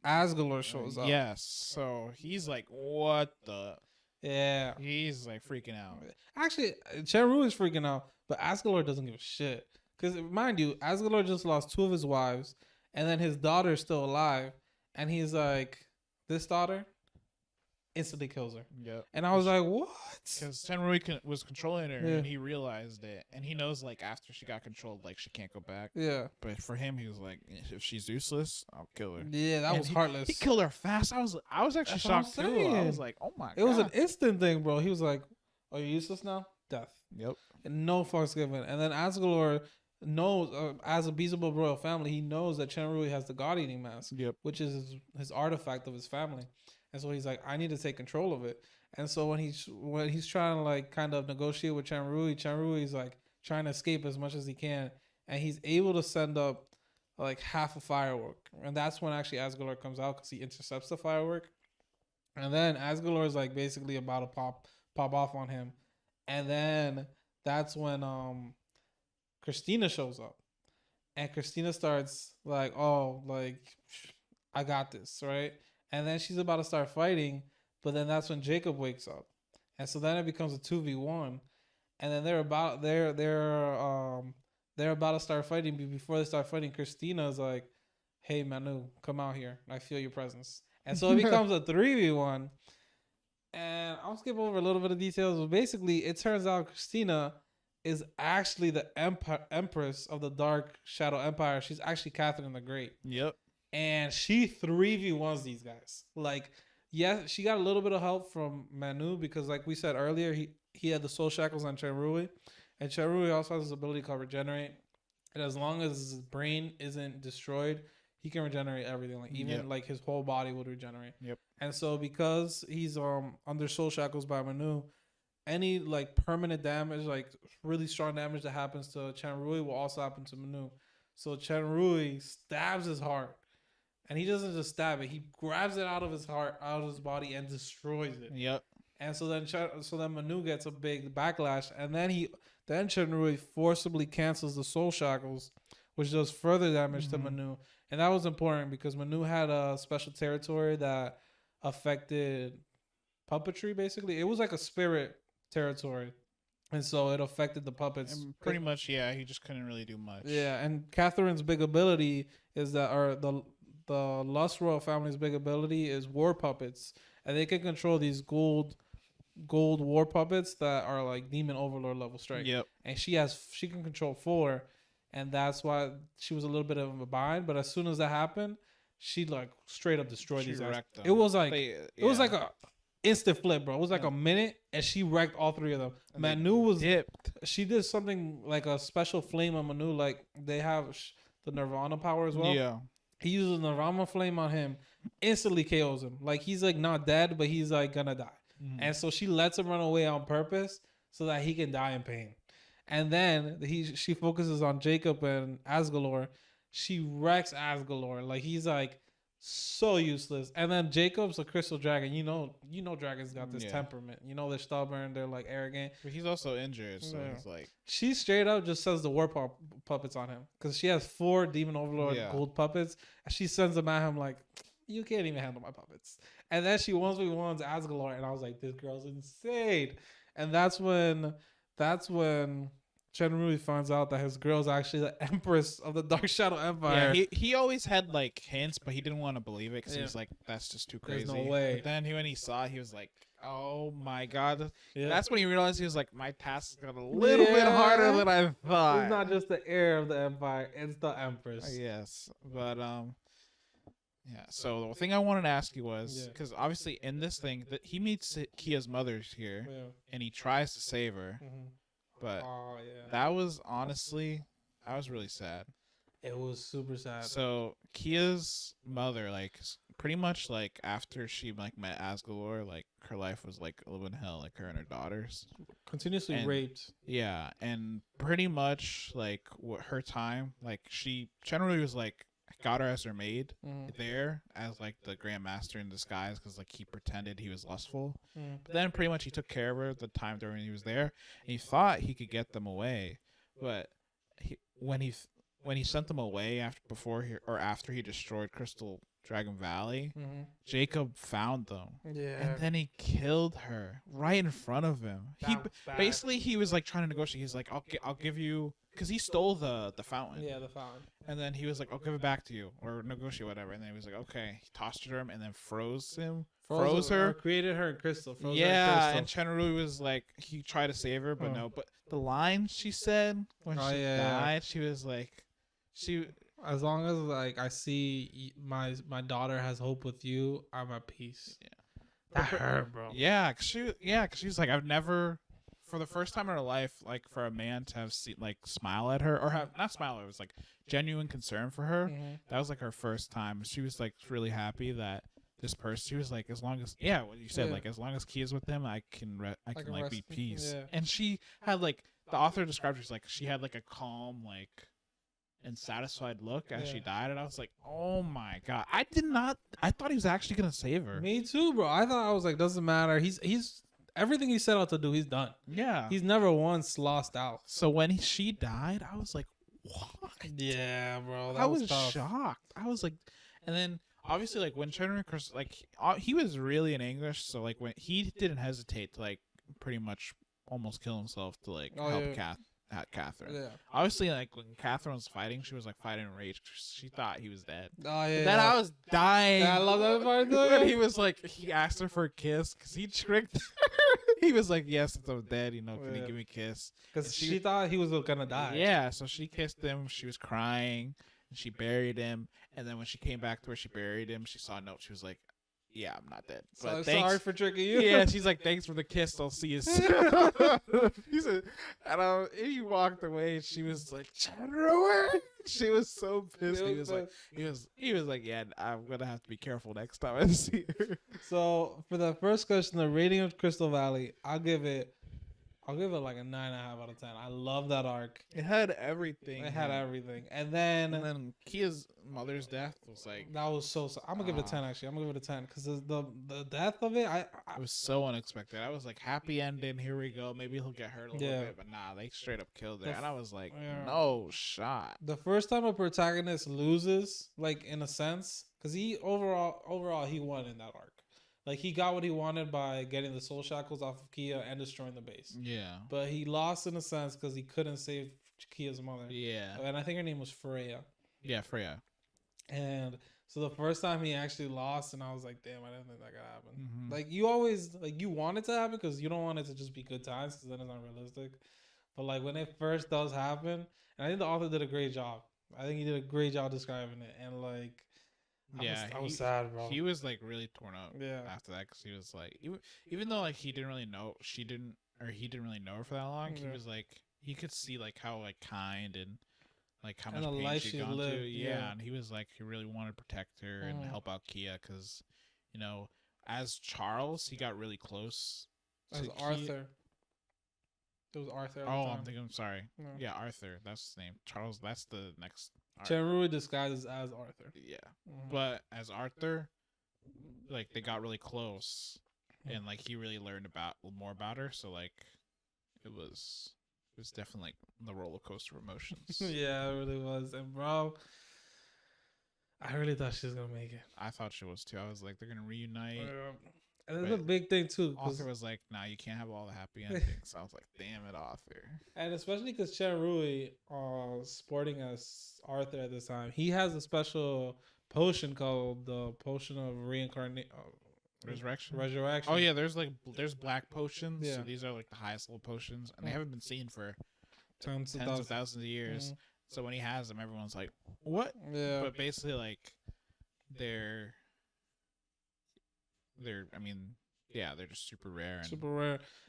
Asgalor shows up. Yes. So he's like, "What the?" Yeah. He's like freaking out. Actually, Chen Rui is freaking out, but Asgalor doesn't give a shit. Because mind you, Asgalor just lost 2 of his wives, and then his daughter is still alive, and he's like, "This daughter," instantly kills her. Yep. And I was like, "What?" Because Chen Rui was controlling her, Yeah. and he realized it, and he knows like after she got controlled, like she can't go back. Yeah. But for him, he was like, if she's useless, I'll kill her. Yeah, that And was heartless. He killed her fast. I was actually That's what I'm shocked too. I saying. was like, oh my god. It was an instant thing, bro. He was like, "Are you useless now? Death." Yep. And no fucks given. And then Asgalor knows, as a Beelzebub royal family, he knows that Chen Rui has the God Eating Mask, Yep. which is his artifact of his family. And so he's like, "I need to take control of it." And so when he's trying to like kind of negotiate with Chen Rui's like trying to escape as much as he can, and he's able to send up like half a firework, and that's when actually Asgalor comes out because he intercepts the firework, and then Asgalor is like basically about to pop off on him, and then that's when Christina shows up, and Christina starts like, "Oh, like I got this," right? And then she's about to start fighting, but then that's when Jacob wakes up, and so then it becomes a 2v1, and then they're about to start fighting. But before they start fighting, Christina's like, "Hey Manu, come out here. I feel your presence." And so it becomes a 3v1. And I'll skip over a little bit of details, but basically, it turns out Christina is actually the empress of the Dark Shadow Empire. She's actually Catherine the Great. Yep. and she 3v1s these guys. Like, yeah, she got a little bit of help from Manu because, like we said earlier, he had the soul shackles on Chenrui, and Chenrui also has this ability called regenerate. And as long as his brain isn't destroyed, he can regenerate everything. Like even like his whole body would regenerate. Yep. And so because he's under soul shackles by Manu, any like permanent damage, like really strong damage that happens to Chenrui will also happen to Manu. So Chenrui stabs his heart. And he doesn't just stab it; he grabs it out of his heart, out of his body, and destroys it. Yep. And so then Manu gets a big backlash, and then Chenrui forcibly cancels the soul shackles, which does further damage to Manu. And that was important because Manu had a special territory that affected puppetry. Basically, it was like a spirit territory, and so it affected the puppets. And pretty much, yeah. He just couldn't really do much. Yeah, and Catherine's big ability is that, or the Lust Royal family's big ability is war puppets, and they can control these gold war puppets that are like demon overlord level strength. Yep. And she can control 4, and that's why she was a little bit of a bind. But as soon as that happened, she like straight up destroyed these guys. It was like it was like a instant flip, bro. It was like a minute, and she wrecked all 3 of them. And Manu was dipped. She did something like a special flame on Manu, like they have the Nirvana power as well. Yeah. He uses a Nirvana flame on him, instantly KOs him. Like he's like not dead, but he's like gonna die. And so she lets him run away on purpose so that he can die in pain. And then she focuses on Jacob and Asgalor. She wrecks Asgalor. Like he's like so useless. And then Jacob's a crystal dragon. You know dragons got this temperament. You know they're stubborn. They're like arrogant. But he's also injured, so he's like. She straight up just sends the war puppets on him because she has 4 demon overlord gold puppets. And she sends them at him like, you can't even handle my puppets. And then she 1v1s Asgalor, and I was like, this girl's insane. And that's when Chenrui finds out that his girl's actually the Empress of the Dark Shadow Empire. Yeah, he always had like hints, but he didn't want to believe it because he was like, that's just too crazy. There's no way. But then when he saw it, he was like, oh my god. Yeah. That's when he realized he was like, my task got a little bit harder than I thought. It's not just the heir of the Empire, it's the Empress. Yes. But yeah, so the thing I wanted to ask you was, because obviously in this thing, that he meets Kia's mother here, and he tries to save her, but that was honestly, I was really sad. It was super sad. So Kia's mother, like, pretty much like after she like met Asgalor, like her life was like a little bit in hell, like her and her daughters continuously raped. Yeah, and pretty much like her time, like Chenrui was like. Got her as her maid there as like the Grand Master in disguise because like he pretended he was lustful. But then pretty much he took care of her the time during he was there. And he thought he could get them away, but when he sent them away after he destroyed Crystal Dragon Valley, Jacob found them. Yeah, and then he killed her right in front of him. He was like trying to negotiate. He's like, I'll give you. Because he stole the fountain. Yeah, the fountain. And then he was like, I'll give it back to you. Or negotiate, whatever. And then he was like, okay. He tossed it to him and then froze her. Created her in crystal. And Chenrui was like, he tried to save her, but no. But the line she said when she died, she was like, as long as like I see my daughter has hope with you, I'm at peace. Yeah. That hurt, bro. Yeah, cause she was like, I've never... For the first time in her life, like for a man to have smile at her or have not smile, it was like genuine concern for her. That was like her first time. She was like really happy that this person. She was like, as long as what you said, like as long as Kia's with him, I can like be peace. Yeah. And she had like the author described her as like she had like a calm like and satisfied look as she died, and I was like, oh my god, I thought he was actually gonna save her. Me too, bro. I was like, doesn't matter. He's. Everything he set out to do, he's done. Yeah. He's never once lost out. So when she died, I was like, what? Yeah, bro. I was shocked. I was like, and then obviously, like, when Chenrui, like, he was really in English, so, like, when he didn't hesitate to, like, pretty much almost kill himself to, like, help Catherine. Yeah. Obviously, like, when Catherine was fighting, she was, like, fighting in rage. She thought he was dead. Oh, yeah. Then I was dying. Yeah, I love that part, too. When he was, like, he asked her for a kiss because he tricked her. He was like, yes, since I'm dead, can you give me a kiss? Because she thought he was going to die. Yeah, so she kissed him. She was crying. and she buried him. And then when she came back to where she buried him, she saw a note. She was like, "Yeah, I'm not dead, So but sorry thanks." for tricking you. Yeah, she's like, "Thanks for the kiss. I'll see you soon." He said, and he walked away. And she was like, "Chandra." She was so pissed. He was like, "Yeah, I'm gonna have to be careful next time I see her." So for the first question, the rating of Crystal Valley, I'll give it like a 9.5 out of 10. I love that arc. It had everything. It had everything, and then Kia's mother's death was like, that was so. I'm gonna give it a 10. Actually, I'm gonna give it a 10 because the death of it, it was so unexpected. I was like, happy ending. Here we go. Maybe he'll get hurt a little bit, but nah, they straight up killed her, and I was like, no shot. The first time a protagonist loses, like in a sense, because he overall he won in that arc. Like he got what he wanted by getting the soul shackles off of Kia and destroying the base. Yeah. But he lost in a sense because he couldn't save Kia's mother. Yeah. And I think her name was Freya. Yeah, Freya. And so the first time he actually lost, and I was like, damn, I didn't think that could happen. Mm-hmm. Like you always you want it to happen because you don't want it to just be good times because then it's not realistic. But like when it first does happen, and I think the author did a great job. I think he did a great job describing it, and like. I was sad, bro. He was like really torn up after that because he was like, even though like he didn't really know he didn't really know her for that long. He was like, he could see like how like kind and like how much pain she'd gone through. Yeah, and he was like, he really wanted to protect her and help out Kia because, you know, as Charles, he got really close. As Arthur. It was Arthur. I'm sorry. No. Yeah, Arthur. That's his name. Charles. That's the next. Chenrui disguises as Arthur. Yeah, but as Arthur, like they got really close, and like he really learned more about her. So like, it was definitely like the roller coaster of emotions. Yeah, it really was. And bro, I really thought she was gonna make it. I thought she was too. I was like, they're gonna reunite. And it's a big thing too. Arthur was like, "Nah, you can't have all the happy endings." So I was like, "Damn it, Arthur!" And especially because Chenrui, sporting as Arthur at this time, he has a special potion called the Potion of Reincarnation. Resurrection. Resurrection. Oh yeah, there's black potions. Yeah. So these are like the highest level potions, and they haven't been seen for tens of thousands of years. So when he has them, everyone's like, "What?" Yeah. But basically, like, they're just super rare.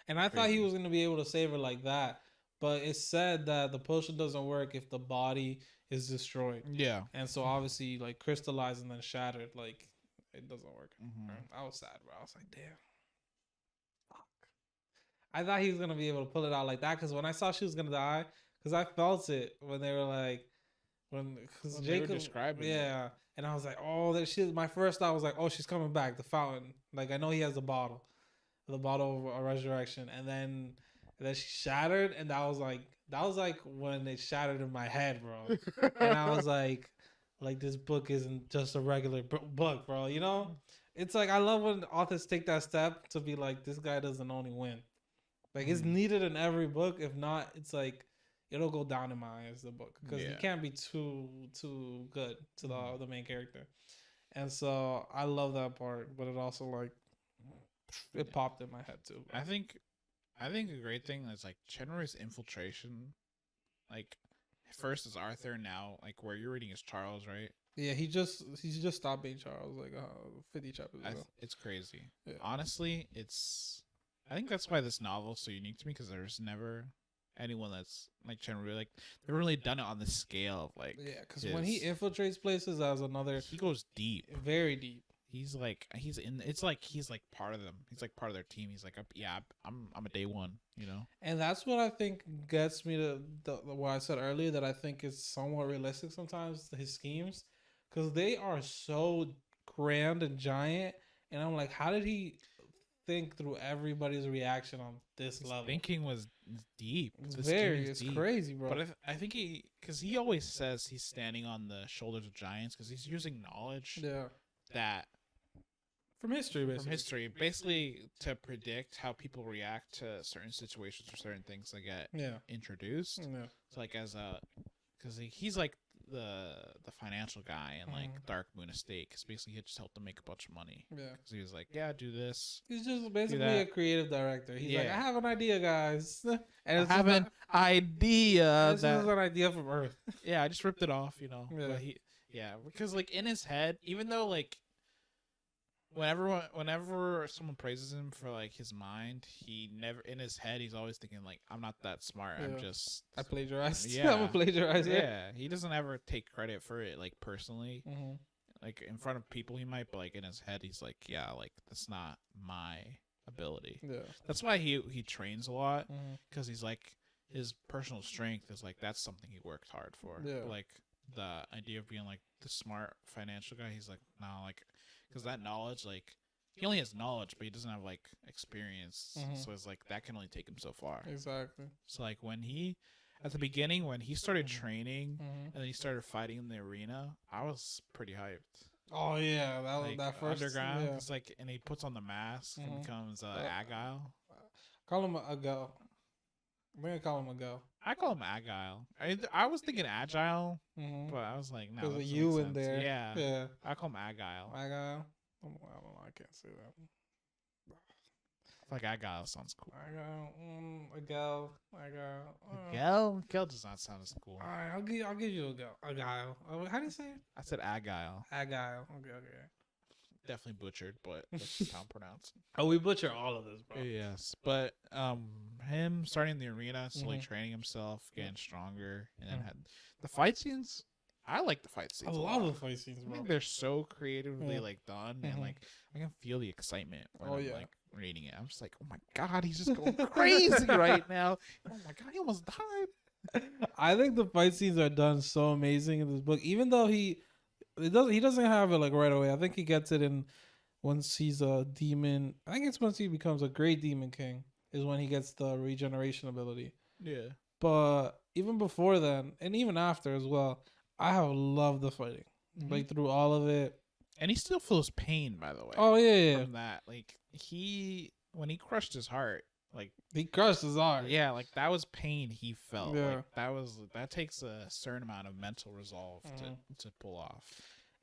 And I thought he was gonna be able to save her like that, but it said that the potion doesn't work if the body is destroyed. Yeah. And so obviously, like crystallized and then shattered, like it doesn't work. I was sad, bro. I was like, damn. Fuck. I thought he was gonna be able to pull it out like that because when I saw she was gonna die, because I felt it when they were like, because Jacob they were describing it. And I was like, oh, my first thought was like, oh, she's coming back, the fountain. Like, I know he has the bottle of resurrection. And then she shattered, and that was like when it shattered in my head, bro. And I was like, this book isn't just a regular book, bro. You know? It's like, I love when authors take that step to be like, this guy doesn't only win. Like, it's needed in every book. If not, it's like, it'll go down in my eyes, the book, because you can't be too good to the main character. And so I love that part, but it also like it popped in my head too. I think a great thing is like Chenrui's infiltration, like first is Arthur, now like where you're reading is Charles, right? Yeah, he's just stopped being Charles like 50 chapters ago. It's crazy. Yeah. Honestly, I think that's why this novel is so unique to me, because there's never anyone that's like Chenrui, like they've really done it on the scale of like, because when he infiltrates places as another, he goes deep, very deep. He's like he's part of them. He's like part of their team. He's like, I'm a day one, you know. And that's what I think gets me to what I said earlier, that I think is somewhat realistic sometimes, his schemes, because they are so grand and giant, and I'm like, how did he think through everybody's reaction on this level? Thinking was deep. It's crazy, bro. But I think because he always says he's standing on the shoulders of giants, because he's using knowledge that from history, basically to predict how people react to certain situations or certain things that get introduced. So like because he's like the financial guy in like Dark Moon Estate, because basically he just helped him make a bunch of money. Yeah. Because he was like, yeah, do this. He's just basically a creative director. He's like, I have an idea, guys, and I have an idea this is an idea from Earth. Yeah, I just ripped it off, you know. Yeah. But because like in his head, even though like whenever someone praises him for like his mind, he never in his head he's always thinking like, I'm not that smart. Yeah. I plagiarized. Yeah, I'm a plagiarizer. Yeah, he doesn't ever take credit for it like personally. Mm-hmm. Like in front of people he might, but like in his head he's like, yeah, like that's not my ability. Yeah. That's why he trains a lot, because Mm-hmm. he's like his personal strength is like that's something he worked hard for. Yeah. But, like the idea of being like the smart financial guy, he's like, no, like because that knowledge, like he only has knowledge, but he doesn't have like experience. So it's like that can only take him so far. Exactly. So like at the beginning when he started training and then he started fighting in the arena, I was pretty hyped. Oh yeah, Like, that first underground. Yeah. It's like, and he puts on the mask and becomes Agile. Call him a go. I'm gonna call him a go. I call him Agile. I was thinking Agile, but I was like, no, there's a that U doesn't in make there. sense. Yeah, Yeah. I call him Agile. Agile. I don't know. I can't say that. Like Agile sounds cool. Agile. Gal does not sound as cool. All right, I'll give you a go. Agile. How do you say it? I said Agile. Agile. Okay. Definitely butchered, but that's just how I'm pronounced. Oh, we butcher all of this, bro. Yes, but him starting the arena, slowly training himself, getting stronger, and then had the fight scenes. I like the fight scenes. I love the fight scenes, I bro. think they're so creatively like done, and like I can feel the excitement when I'm like reading it. I'm just like, oh my god, he's just going crazy right now. Oh my god, he almost died. I think the fight scenes are done so amazing in this book, even though he doesn't have it like right away. I think he gets it in once he's a demon. I think it's once he becomes a great demon king is when he gets the regeneration ability. Yeah. But even before then, and even after as well, I have loved the fighting. Like through all of it. And he still feels pain, by the way. Oh yeah. From that, like when he crushed his heart, like he crushed his heart. Yeah, like that was pain he felt. Yeah. Like that takes a certain amount of mental resolve to pull off.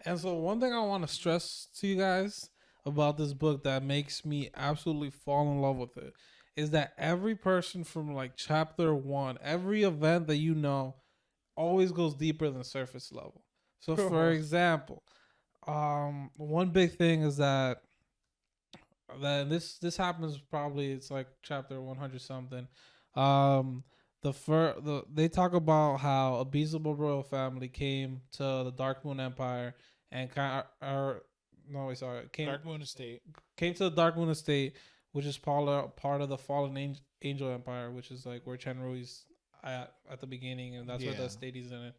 And so one thing I want to stress to you guys about this book that makes me absolutely fall in love with it is that every person from like chapter 1, every event that you know always goes deeper than surface level. So for example, one big thing is that this happens probably it's like chapter 100 something. They talk about how a Beelzebub royal family came to the Dark Moon Empire and Dark Moon Estate came to the Dark Moon Estate, which is part of the Fallen Angel Empire, which is like where Chenrui's at the beginning, and that's where the estate is in it.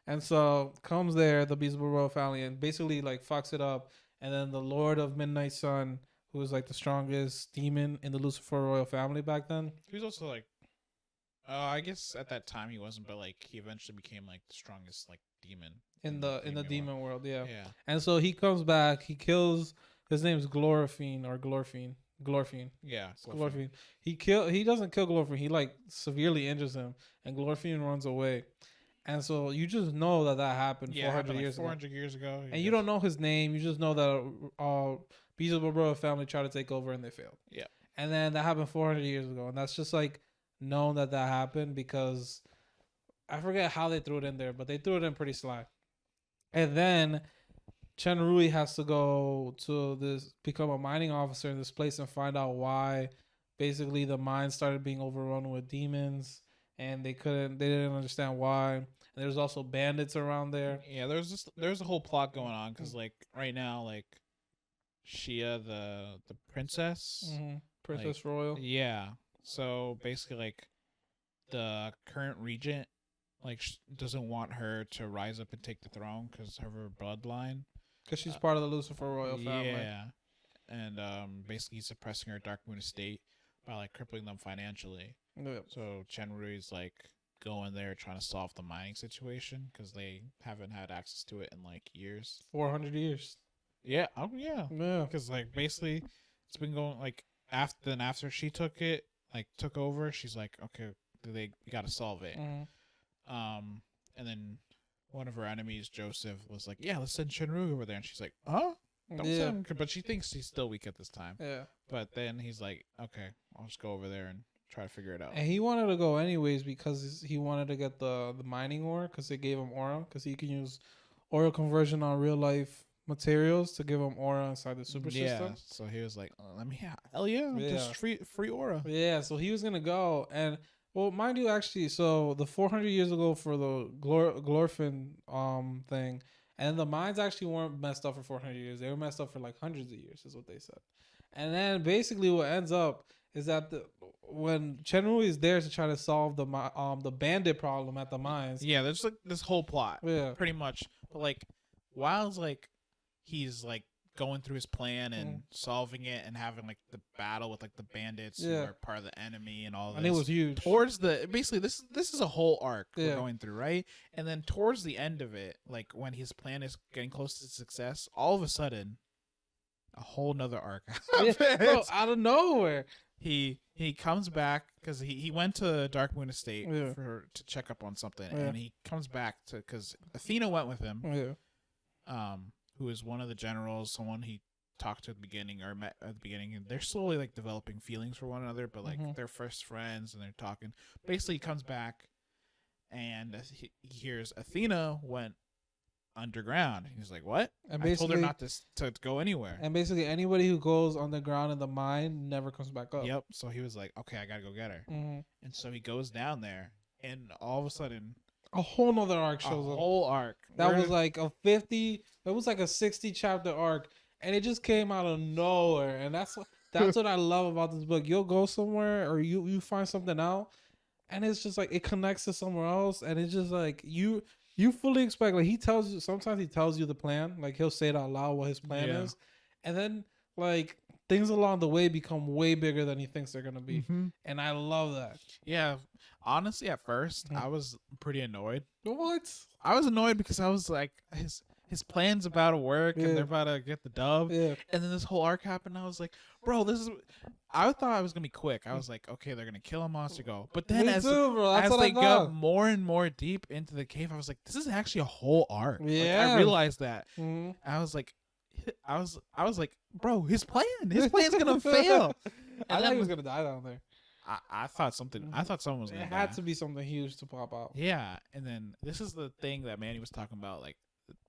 And so comes there the Beelzebub royal family and basically like fucks it up, and then the Lord of Midnight Sun, who was like the strongest demon in the Lucifer royal family back then. He was also like, I guess at that time he wasn't, but like he eventually became like the strongest like demon in the demon world. Yeah. And so he comes back. He kills. His name's Glorfine. Yeah, Glorfine. He doesn't kill Glorfine. He like severely injures him, and Glorfine runs away. And so you just know that happened 400 years ago. 400 years ago. And you don't know his name. You just know that Beelzebub royal family tried to take over and they failed. Yeah. And then that happened 400 years ago, and that's just like known that happened because I forget how they threw it in there, but they threw it in pretty sly. And then Chenrui has to go to become a mining officer in this place and find out why basically the mine started being overrun with demons, and they didn't understand why. And there's also bandits around there. Yeah, there's a whole plot going on because like right now like Shia the princess, Princess like, Royal. Yeah. So basically like the current regent like doesn't want her to rise up and take the throne because of her bloodline. Because she's part of the Lucifer royal family. Yeah. And basically suppressing her Dark Moon Estate by like crippling them financially. Yep. So Chenrui's like going there trying to solve the mining situation because they haven't had access to it in like years. 400 years. Yeah. Oh yeah. Yeah. Because like basically it's been going like after she took over, she's like, okay, we got to solve it. Mm-hmm. And then one of her enemies, Joseph, was like, "Yeah, let's send Shenrui over there," and she's like, "Huh? Don't send him." But she thinks he's still weak at this time. Yeah. But then he's like, "Okay, I'll just go over there and try to figure it out." And he wanted to go anyways because he wanted to get the mining ore because it gave him aura because he can use aura conversion on real life materials to give him aura inside the super system. So he was like, "Let me, hell yeah, just free aura." Yeah, so he was gonna go, and well, mind you, actually, so the 400 years ago for the Glorfin thing, and the mines actually weren't messed up for 400 years; they were messed up for like hundreds of years, is what they said. And then basically, what ends up is that when Chenrui is there to try to solve the bandit problem at the mines. Yeah, there's like this whole plot, Yeah, pretty much. But like, while like he's like going through his plan and solving it and having like the battle with like the bandits who are part of the enemy and all this. And it was huge. Towards the basically this is a whole arc we're going through, right? And then towards the end of it, like when his plan is getting close to success, all of a sudden a whole nother arc bro, out of nowhere. He comes back because he went to Dark Moon Estate to check up on something, and he comes back to because Athena went with him. Who is one of the generals, someone he talked to at the beginning or met at the beginning, and they're slowly like developing feelings for one another, but like they're first friends and they're talking. Basically, he comes back and he hears Athena went underground. He's like, "What?" And I told her not to go anywhere. And basically, anybody who goes underground in the mine never comes back up. Yep. So he was like, "Okay, I gotta go get her." And so he goes down there, and all of a sudden, a whole nother arc shows up. A whole arc that was like a 50. It was like a 60 chapter arc, and it just came out of nowhere. And that's what I love about this book. You'll go somewhere or you find something out, and it's just like it connects to somewhere else, and it's just like you fully expect, like he tells you, sometimes he tells you the plan, like he'll say it out loud what his plan is, and then like things along the way become way bigger than he thinks they're gonna be, and I love that. Yeah, honestly, at first I was pretty annoyed. What? I was annoyed because I was like his plan's about to work and they're about to get the dub, and then this whole arc happened. And I was like, bro, this is. I thought it was gonna be quick. I was like, okay, they're gonna kill a monster, go. But then as they got more and more deep into the cave, I was like, this is actually a whole arc. Yeah, like, I realized that. I was like, bro, his plan's gonna fail. I thought he was gonna die down there. I thought someone was gonna die. It had to be something huge to pop out. Yeah, and then this is the thing that Manny was talking about, like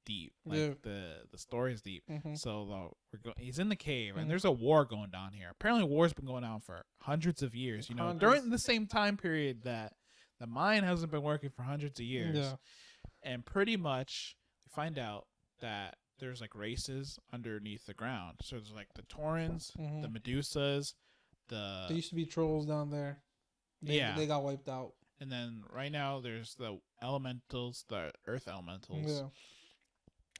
deep, like the story is deep. So he's in the cave, and there's a war going down here. Apparently, war's been going on for hundreds of years. You know, during the same time period that the mine hasn't been working for hundreds of years. Yeah, and pretty much we find out that there's like races underneath the ground. So there's like the Taurens, the Medusas. There used to be trolls down there. They got wiped out. And then right now there's the elementals, the earth elementals,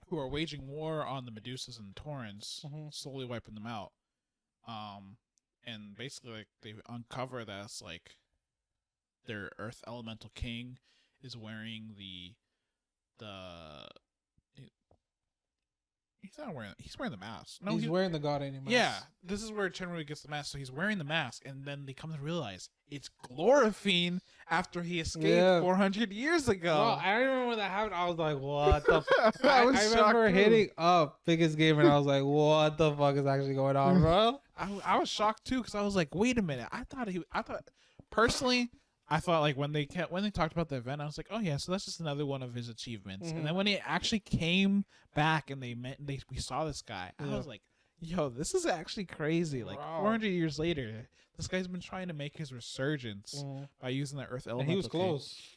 who are waging war on the Medusas and the Taurens, slowly wiping them out. And basically like they uncover that it's like their earth elemental king is wearing the He's wearing the mask. No, he's wearing the God Animal mask. Yeah, this is where Chenrui gets the mask. So he's wearing the mask, and then they come to realize it's Glorifine after he escaped 400 years ago. Well, I remember when that happened. I was like, "What the?" I remember hitting up Biggest Gamer, and I was like, "What the fuck is actually going on, bro?" I was shocked too because I was like, "Wait a minute!" I thought personally. I thought like when they talked about the event, I was like, oh yeah, so that's just another one of his achievements. And then when he actually came back and we saw this guy, I was like, yo, this is actually crazy. Like 400 years later, this guy's been trying to make his resurgence by using the Earth Elemental. And he was close.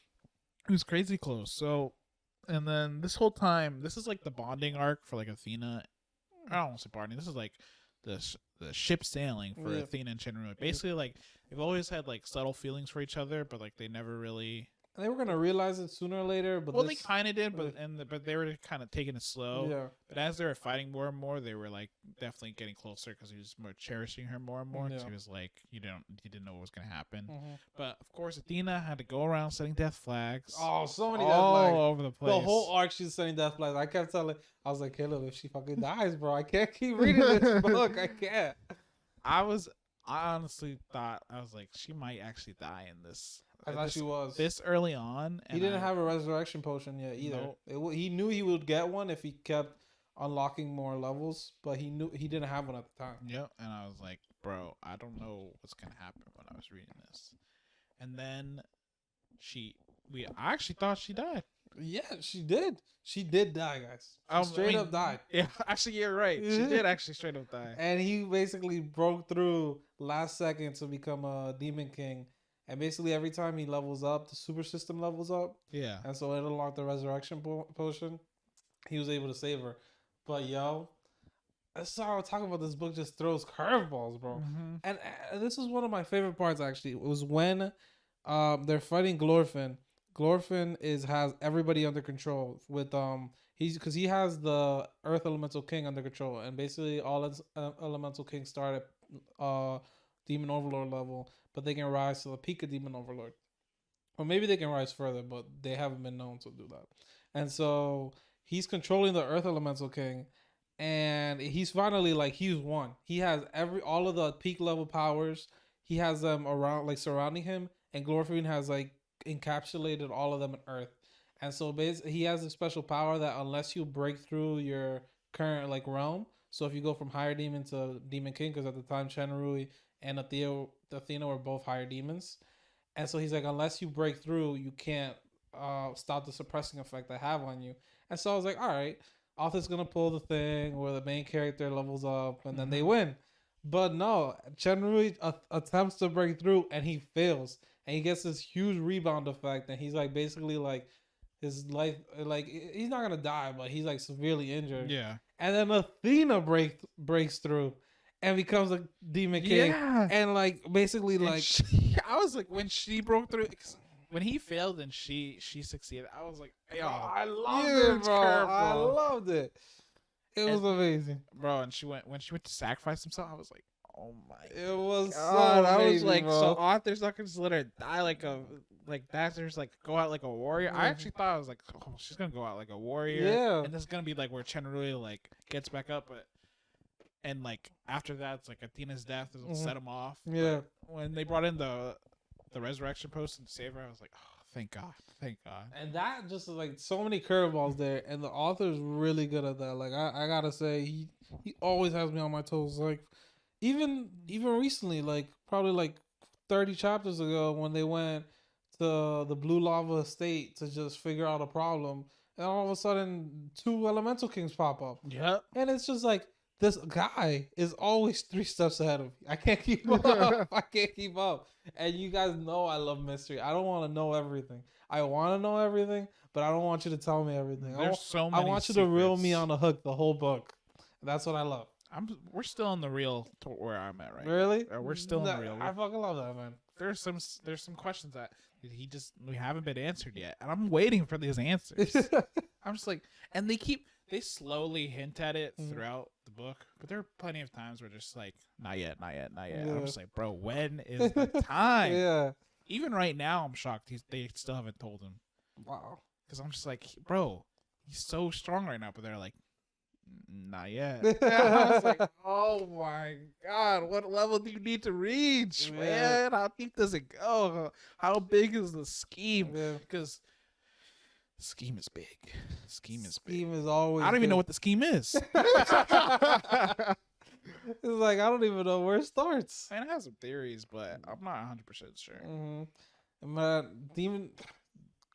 He was crazy close. So, and then this whole time, this is like the bonding arc for like Athena. I don't want to say bonding. This is like the ship sailing for Athena and Chenrui. Basically, like they've always had like subtle feelings for each other, but like they never really. They were gonna realize it sooner or later, but they kind of did, but they were kind of taking it slow. Yeah. But as they were fighting more and more, they were like definitely getting closer because he was more cherishing her more and more. Yeah. He was like, you didn't know what was gonna happen. But of course, Athena had to go around setting death flags. Oh, so many death flags all over the place. The whole arc, she's setting death flags. I kept telling, I was like, Caleb, if she fucking dies, bro, I can't keep reading this book. I can't. I honestly thought, I was like, she might actually die in this. I thought she was. this early on. He didn't have a resurrection potion yet either. Nope. He knew he would get one if he kept unlocking more levels, but he knew he didn't have one at the time. Yep, and I was like, bro, I don't know what's gonna happen when I was reading this, and then I actually thought she died. Yeah, she did. She did die, guys. She straight up died. Yeah, actually, you're right. She did actually straight up die. And he basically broke through last second to become a demon king. And basically, every time he levels up, the super system levels up. Yeah. And so it unlocked the resurrection potion. He was able to save her. But yo, that's how I'm talking about. This book just throws curveballs, bro. Mm-hmm. And this is one of my favorite parts. Actually, it was when they're fighting Glorfin. Glorfin has everybody under control with because he has the Earth Elemental King under control, and basically all Elemental Kings start at Demon Overlord level, but they can rise to the peak of Demon Overlord, or maybe they can rise further, but they haven't been known to do that. And so he's controlling the Earth Elemental King, and he's finally like he's won. He has all of the peak level powers. He has them around, like surrounding him, and Glorfin has like encapsulated all of them in Earth. And so basically he has a special power that unless you break through your current like realm, so if you go from higher demon to demon king, because at the time Shenrui and Athena were both higher demons, and so he's like, unless you break through, you can't stop the suppressing effect I have on you. And so I was like, all right, Arthur's gonna pull the thing where the main character levels up and then they win. But no, Shenrui attempts to break through and he fails. And he gets this huge rebound effect, and he's like basically like his life, like he's not gonna die, but he's like severely injured. Yeah. And then Athena breaks through, and becomes a demon king. Yeah. And like basically And like I was like, when she broke through, when he failed and she succeeded, I was like, yo, I loved it, bro. I loved it. It was amazing, bro. And when she went to sacrifice himself, I was like, oh my it was God, so I was amazing, like, bro. so Arthur's not gonna just let her die like that. There's like go out like a warrior. I actually thought I was like, oh, she's gonna go out like a warrior. Yeah. And this is gonna be like where Chenrui like gets back up, and like after that, it's like Athena's death will set him off. Yeah. But when they brought in the resurrection potion to save her, I was like, oh, thank God. And that just like so many curveballs there, and the author's really good at that. Like I gotta say, he always has me on my toes. Like even recently, like probably like 30 chapters ago, when they went to the Blue Lava Estate to just figure out a problem, and all of a sudden 2 Elemental Kings pop up. Yep. And it's just like, this guy is always 3 steps ahead of me. I can't keep up. I can't keep up. And you guys know I love mystery. I don't want to know everything. I want to know everything, but I don't want you to tell me everything. There's so many I want you secrets. to reel me on the hook the whole book. That's what I love. We're still on the real to where I'm at right Really? now. We're still on the real. I fucking love that, man. There's some questions that we haven't been answered yet, and I'm waiting for these answers. I'm just like, and they slowly hint at it throughout the book, but there are plenty of times where just like, not yet. Yeah. I'm just like, bro, when is the time? Yeah. Even right now, I'm shocked they still haven't told him. Wow. Because I'm just like, bro, he's so strong right now, but they're like, not yet. I was like, oh my God, what level do you need to reach, man? How deep does it go? How big is the scheme? Because scheme is big. Scheme is always. I don't even know what the scheme is. It's like, I don't even know where it starts. I mean, I have some theories, but I'm not 100% sure. Man,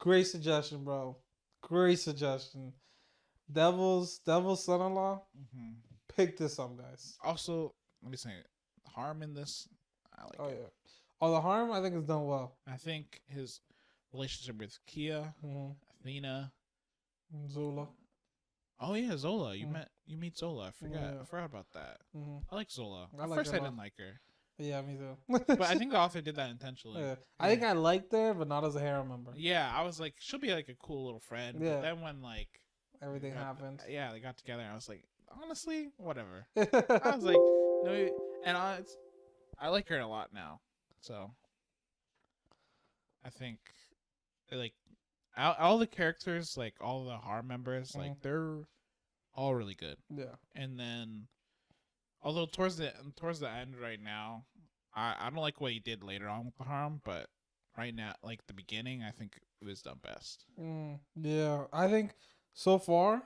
great suggestion, bro. Great suggestion. Devil's son-in-law. Pick this up, guys. Also, let me say, harm in this, I like it. Yeah. Oh, the harm, I think, is done well. I think his relationship with Kia, Athena, Zola. Oh yeah, Zola. You meet Zola. I forgot about that. I like Zola. At first I didn't like her. Yeah, me too. But I think the author did that intentionally. Yeah. I think I liked her, but not as a harem member. Yeah, I was like, she'll be like a cool little friend. Yeah. But then when like everything happened. Yeah, they got together. I was like, honestly, whatever. I was like, no, and I like her a lot now. So I think like all the characters, like all the harm members, like they're all really good. Yeah. And then, although towards the end right now, I don't like what he did later on with the harm, but right now, like the beginning, I think it was done best. Yeah, I think so far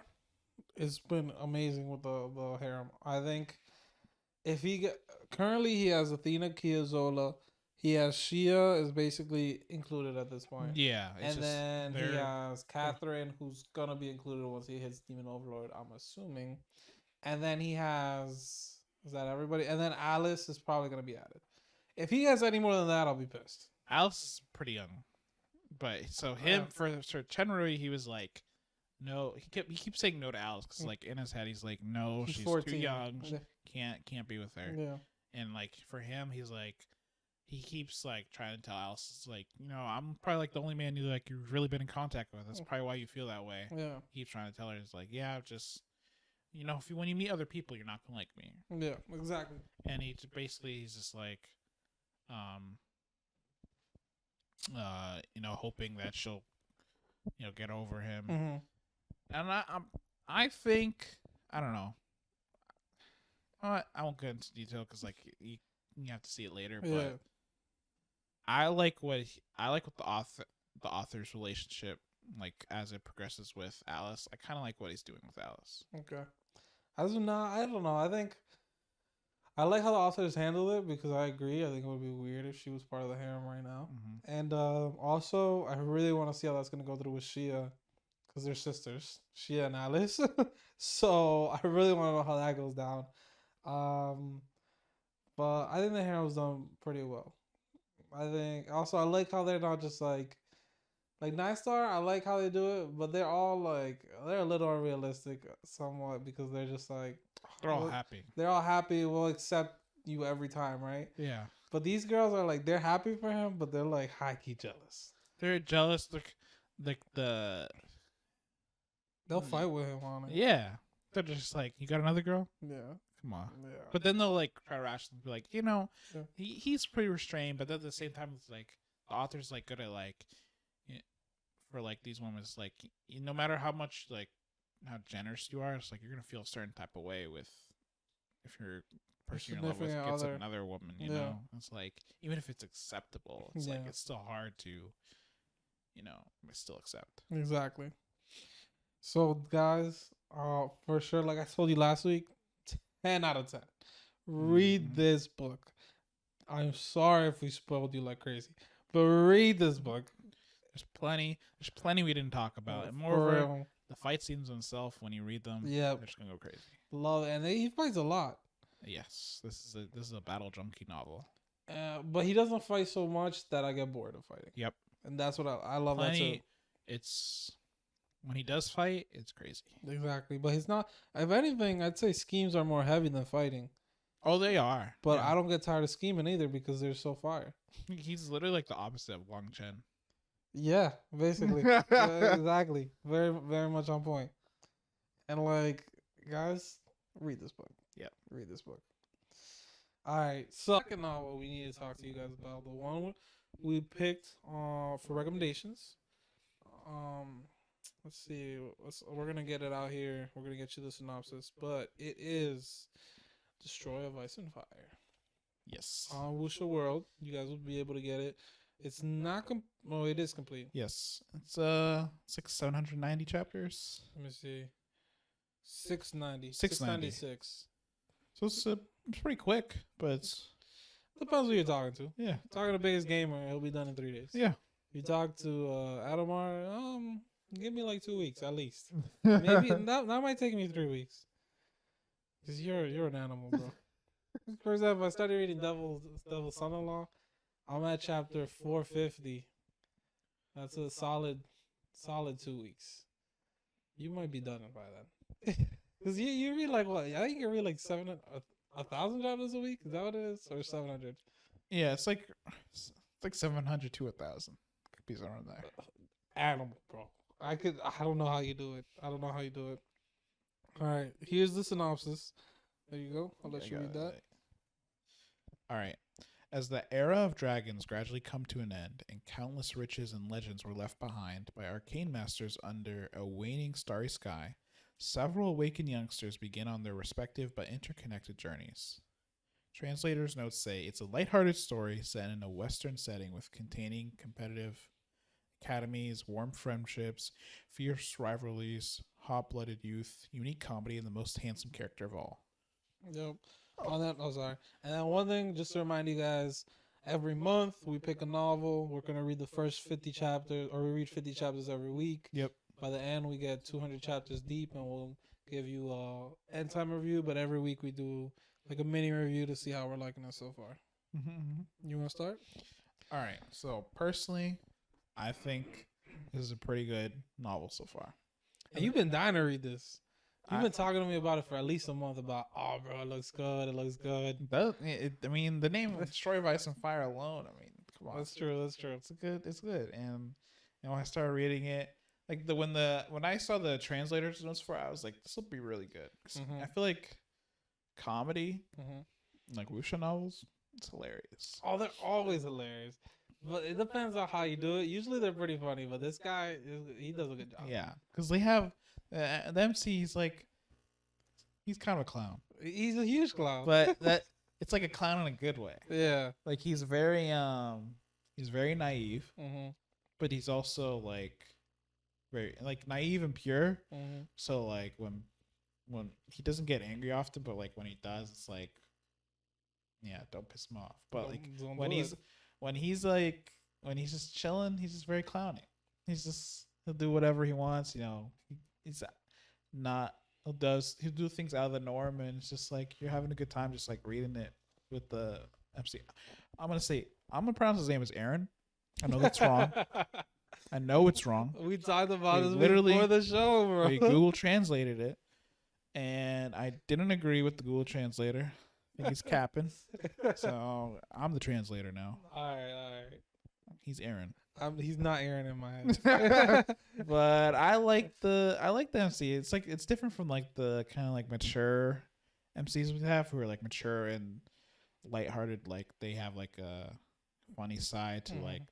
it's been amazing with the harem. I think if he get, currently he has Athena, Kia, Zola. He has Shia is basically included at this point. Yeah, it's And just then he they're has Catherine, who's gonna be included once he hits Demon Overlord, I'm assuming. And then he has, is that everybody? And then Alice is probably gonna be added. If he has any more than that, I'll be pissed. Alice is pretty young, but so him for Chenrui, he was like, no, he keeps saying no to Alice because like in his head he's like, no, she's 14. too young, Yeah. can't be with her. Yeah. And like for him, he's like, he keeps like trying to tell Alice, it's like, I'm probably like the only man you've really been in contact with. That's probably why you feel that way. Yeah. He keeps trying to tell her, it's like, yeah, just when you meet other people, you're not gonna like me. Yeah, exactly. And he's just like, hoping that she'll, get over him. Mm-hmm. And I think, I don't know. I won't get into detail because like you have to see it later. Yeah. But I like what the author's relationship, like as it progresses with Alice. I kind of like what he's doing with Alice. Okay. I don't know. I think I like how the authors handle it because I agree. I think it would be weird if she was part of the harem right now. Mm-hmm. And also, I really want to see how that's going to go through with Shia because they're sisters, Shia and Alice. So I really want to know how that goes down. But I think the harem's done pretty well. I think also I like how they're not just like Night Star. I like how they do it, but they're all like they're a little unrealistic somewhat because they're just like They're all happy. They're all happy. We'll accept you every time, right? Yeah. But these girls are like they're happy for him, but they're like high key jealous. They're jealous. Like they'll fight with him on it. Yeah. They're just like, you got another girl? Yeah. Come on. Yeah. But then they'll like try to rationally be like, Yeah. he's pretty restrained, but at the same time, it's like the author's like good at like, for like these women, it's like no matter how much like how generous you are, it's like you're gonna feel a certain type of way with if your person you're in love with gets another woman. You know, it's like even if it's acceptable, it's like it's still hard to, still accept. Exactly. So guys, for sure, like I told you last week, 10 out of 10. Read this book. I'm sorry if we spoiled you like crazy, but read this book. There's plenty we didn't talk about. And moreover, the fight scenes themselves, when you read them, they're just gonna go crazy. Love it. And he fights a lot. Yes, this is a battle junkie novel. But he doesn't fight so much that I get bored of fighting. Yep. And that's what I love that too. It's when he does fight, it's crazy. Exactly. But he's not, if anything, I'd say schemes are more heavy than fighting. Oh, they are. But I don't get tired of scheming either because they're so fire. He's literally like the opposite of Wang Chen. Yeah, basically. Exactly. Very, very much on point. And like, guys, read this book. Yeah. Read this book. All right. So, second novel we need to talk to you guys about. The one we picked for recommendations. Let's see. We're going to get it out here. We're going to get you the synopsis. But it is Destroy of Ice and Fire. Yes. On Wuxia World. You guys will be able to get it. It's not it is complete. Yes. It's like 790 chapters. Let me see. 690. 696. So it's pretty quick, but it's depends who you're talking to. Yeah. Talking to the biggest gamer, he'll be done in 3 days. Yeah. If you talk to Adamar, give me like 2 weeks at least. Maybe that might take me 3 weeks. Cause you're an animal, bro. For example, I started reading Devil's Son-in-Law. I'm at chapter 450. That's a solid 2 weeks. You might be done by then. Cause you read like what? I think you read like 1,000 chapters a week. Is that what it is, or 700? Yeah, it's like 700 to 1,000. Could be around there. Animal, bro. I don't know how you do it. All right, here's the synopsis. There you go. I'll let you read that. All right. As the era of dragons gradually come to an end and countless riches and legends were left behind by arcane masters under a waning starry sky, several awakened youngsters begin on their respective but interconnected journeys. Translators' notes say it's a lighthearted story set in a Western setting with containing competitive academies, warm friendships, fierce rivalries, hot-blooded youth, unique comedy, and the most handsome character of all. Yep. On that, oh sorry. And then one thing, just to remind you guys, every month we pick a novel. We're gonna read the first 50 chapters, or we read 50 chapters every week. Yep. By the end, we get 200 chapters deep, and we'll give you a end time review. But every week we do like a mini review to see how we're liking it so far. You want to start? All right. So personally, I think this is a pretty good novel so far. And you've been dying to read this. You've I- been talking to me about it for at least a month. About, oh, bro, it looks good. It looks good. I mean, the name "Destroy by Some Fire" alone. I mean, come on. That's true. That's true. It's good. It's good. And I started reading it. Like when I saw the translators notes for it, I was like, this will be really good. 'Cause I feel like comedy, like wuxia novels, it's hilarious. Oh, they're always hilarious. But it depends on how you do it. Usually they're pretty funny, but this guy, he does a good job. Yeah, because they have the MC. He's kind of a clown, He's a huge clown. but that it's like a clown in a good way. Yeah. Like he's very naive, but he's also like very like naive and pure. So like when he doesn't get angry often, but like when he does, it's like, yeah, don't piss him off. But like Don't when do he's it. when he's just chilling, he's just very clowny. He'll do whatever he wants. You know, he's not he'll do things out of the norm, and it's just like you're having a good time, just like reading it with the MC. I'm gonna pronounce his name as Aaron. I know that's wrong. I know it's wrong. We talked about We this literally- before the show, bro. We Google translated it, and I didn't agree with the Google translator. I think he's capping. So I'm the translator now. All right. He's Aaron. He's not Aaron in my head. But I like the MC. It's like it's different from like the kind of like mature MCs we have who are like mature and lighthearted. Like they have like a funny side to like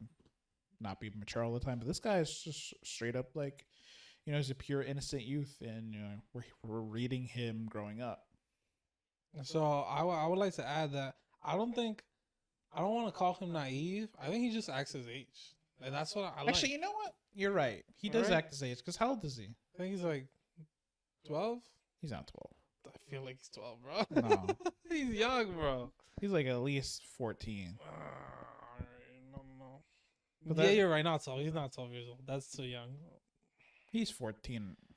not be mature all the time. But this guy is just straight up like, you know, he's a pure innocent youth, and you know we're reading him growing up. So I would like to add that I don't want to call him naive. I think he just acts his age. And that's what I like. Actually, you know what? You're right. He does Right? act his age. Because how old is he? I think he's like 12. He's not 12. I feel like he's 12, bro. No. He's young, bro. He's like at least 14. No. But Yeah, that- you're right. Not 12. He's not 12 years old. That's too young. He's 14. You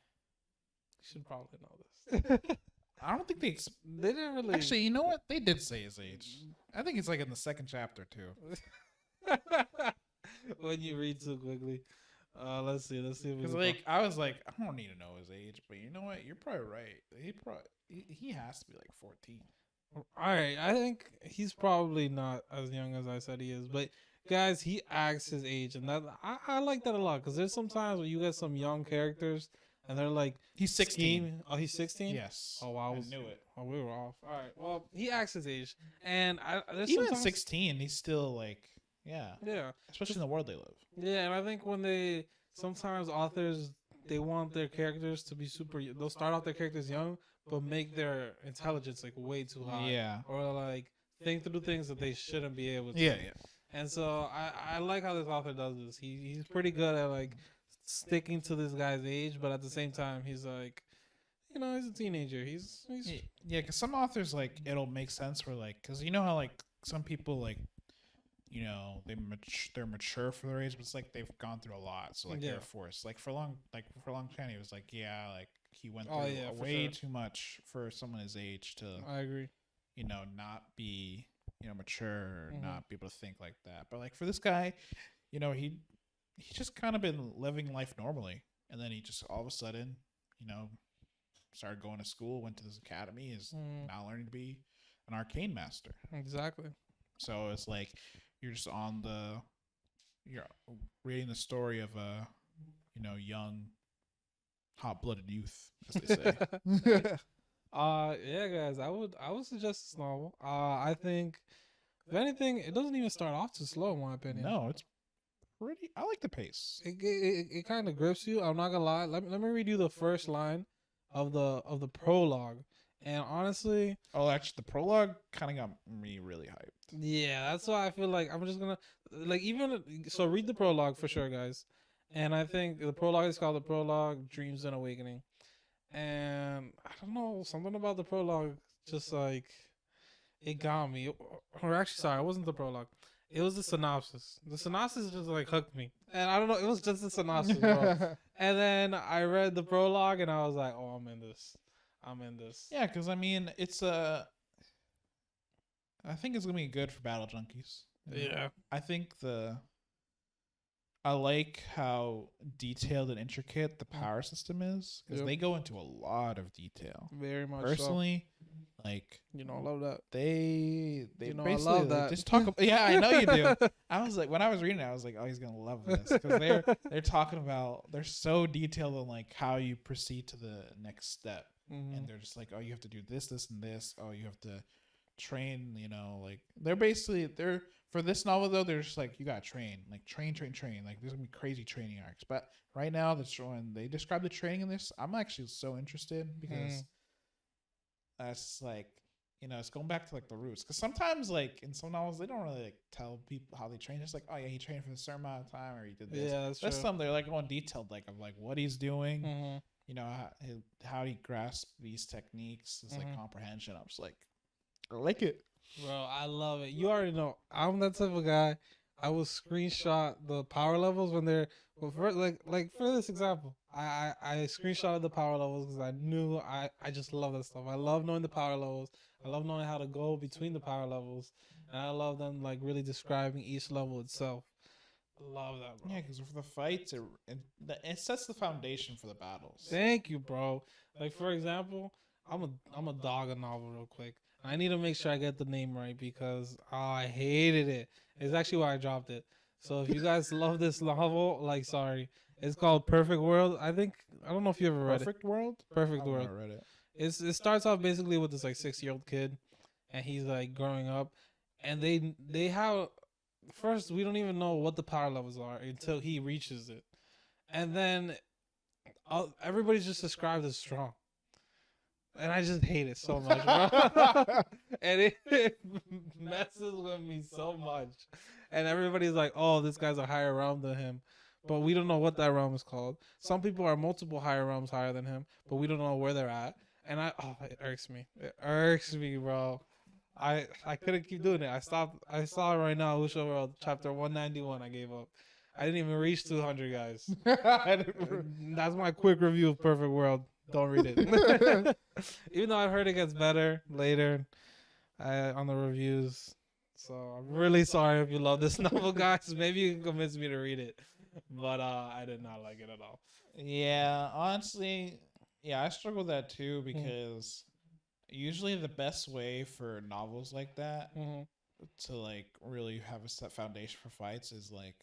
should probably know this. I don't think they... They didn't really. Actually, you know what? They did say his age. I think it's like in the second chapter, too. When you read too quickly. Let's see. If we Because can like I was like, I don't need to know his age, but you know what? You're probably right. He has to be like 14. All right, I think he's probably not as young as I said he is, but guys, he acts his age, and that I like that a lot because there's sometimes when you get some young characters and they're like He's 16. scheming- Oh, he's 16. Yes. Oh wow, I knew it. Oh, we were off. All right. Well, he acts his age, and there's Even at sometimes- 16, he's still like, yeah. Yeah, Especially in the world they live. yeah, and I think when sometimes authors they want their characters to be super. They'll start off their characters young, but make their intelligence like way too high. Yeah. Or like think through things that they shouldn't be able to. Yeah. And so I like how this author does this. He's pretty good at like sticking to this guy's age, but at the same time he's like, you know, he's a teenager. He's Yeah, because some authors like it'll make sense for like, because you know how like some people like, you know, they're mature for their age, but it's like they've gone through a lot, so like Yeah. they're forced. Like for a long time, he was like, yeah, like he went through Oh, yeah, for way sure. too much for someone his age to, I agree. you know, not be, you know, mature or Mhm. not be able to think like that. But like for this guy, you know, he just kind of been living life normally, and then he just all of a sudden, you know, started going to school, went to this academy, is now learning to be an arcane master. Exactly. So it's like you're reading the story of a, you know, young, hot-blooded youth, as they say. Yeah, guys, I would suggest this novel. I think if anything, it doesn't even start off too slow in my opinion. No, it's pretty. I like the pace. It kind of grips you. I'm not gonna lie. Let me read you the first line of the prologue, And honestly, Oh, actually, the prologue kind of got me really hyped. yeah, that's why I feel like I'm just gonna like even so read the prologue for sure, guys. And I think the prologue is called the prologue Dreams and Awakening. And I don't know, something about the prologue just like it got me. Or actually, sorry, it wasn't the prologue. It was the synopsis. The synopsis just like hooked me, and I don't know. It was just the synopsis, bro. And then I read the prologue, and I was like, "Oh, I'm in this. I'm in this." Yeah, because I mean, it's a. I think it's gonna be good for battle junkies. Yeah. I think I like how detailed and intricate the power system is because Yep. they go into a lot of detail. Very much. Personally, like I love that. they I basically love like, that. just talk. Yeah, I know you do. I was like, when I was reading it, I was like, oh, he's gonna love this because they're talking about they're so detailed on like how you proceed to the next step, and they're just like, oh, you have to do this, this, and this. Oh, you have to train. Like they're for this novel though. They're just like you gotta train, like train. Like there's gonna be crazy training arcs, but right now when they describe the training in this, I'm actually so interested because that's like it's going back to like the roots because sometimes like in some novels they don't really like tell people how they train. It's like, oh yeah, he trained for a certain amount of time or he did this. Yeah, that's some they're like going detailed like of like what he's doing, how he grasps these techniques, his like comprehension. I'm just like, I like it. Bro, I love it. You already know I'm that type of guy. I will screenshot the power levels when they're for this example. I screenshotted the power levels because I knew I just love that stuff. I love knowing the power levels. I love knowing how to go between the power levels, and I love them like really describing each level itself. Love that, bro. Yeah, because for the fights, it sets the foundation for the battles. Thank you, bro. Like for example, I'm a dog a novel real quick. I need to make sure I get the name right because I hated it. It's actually why I dropped it. So if you guys love this novel, like sorry, it's called Perfect World. I don't know if you ever read Perfect World. it. Perfect I've World. never read it. It starts off basically with this like 6-year-old kid, and he's like growing up, and they have first we don't even know what the power levels are until he reaches it, and then everybody's just described as strong. And I just hate it so much, bro. And it messes with me so much. And everybody's like, oh, this guy's a higher realm than him. But we don't know what that realm is called. Some people are multiple higher realms higher than him, but we don't know where they're at. And it irks me. It irks me, bro. I couldn't keep doing it. I stopped. I saw it right now. Wish World chapter 191. I gave up. I didn't even reach 200, guys. That's my quick review of Perfect World. Don't read it. Even though I've heard it gets better later on the reviews. So I'm really sorry if you love this novel, guys. Maybe you can convince me to read it. But I did not like it at all. Yeah, honestly, yeah, I struggle with that too because usually the best way for novels like that to like really have a set foundation for fights is like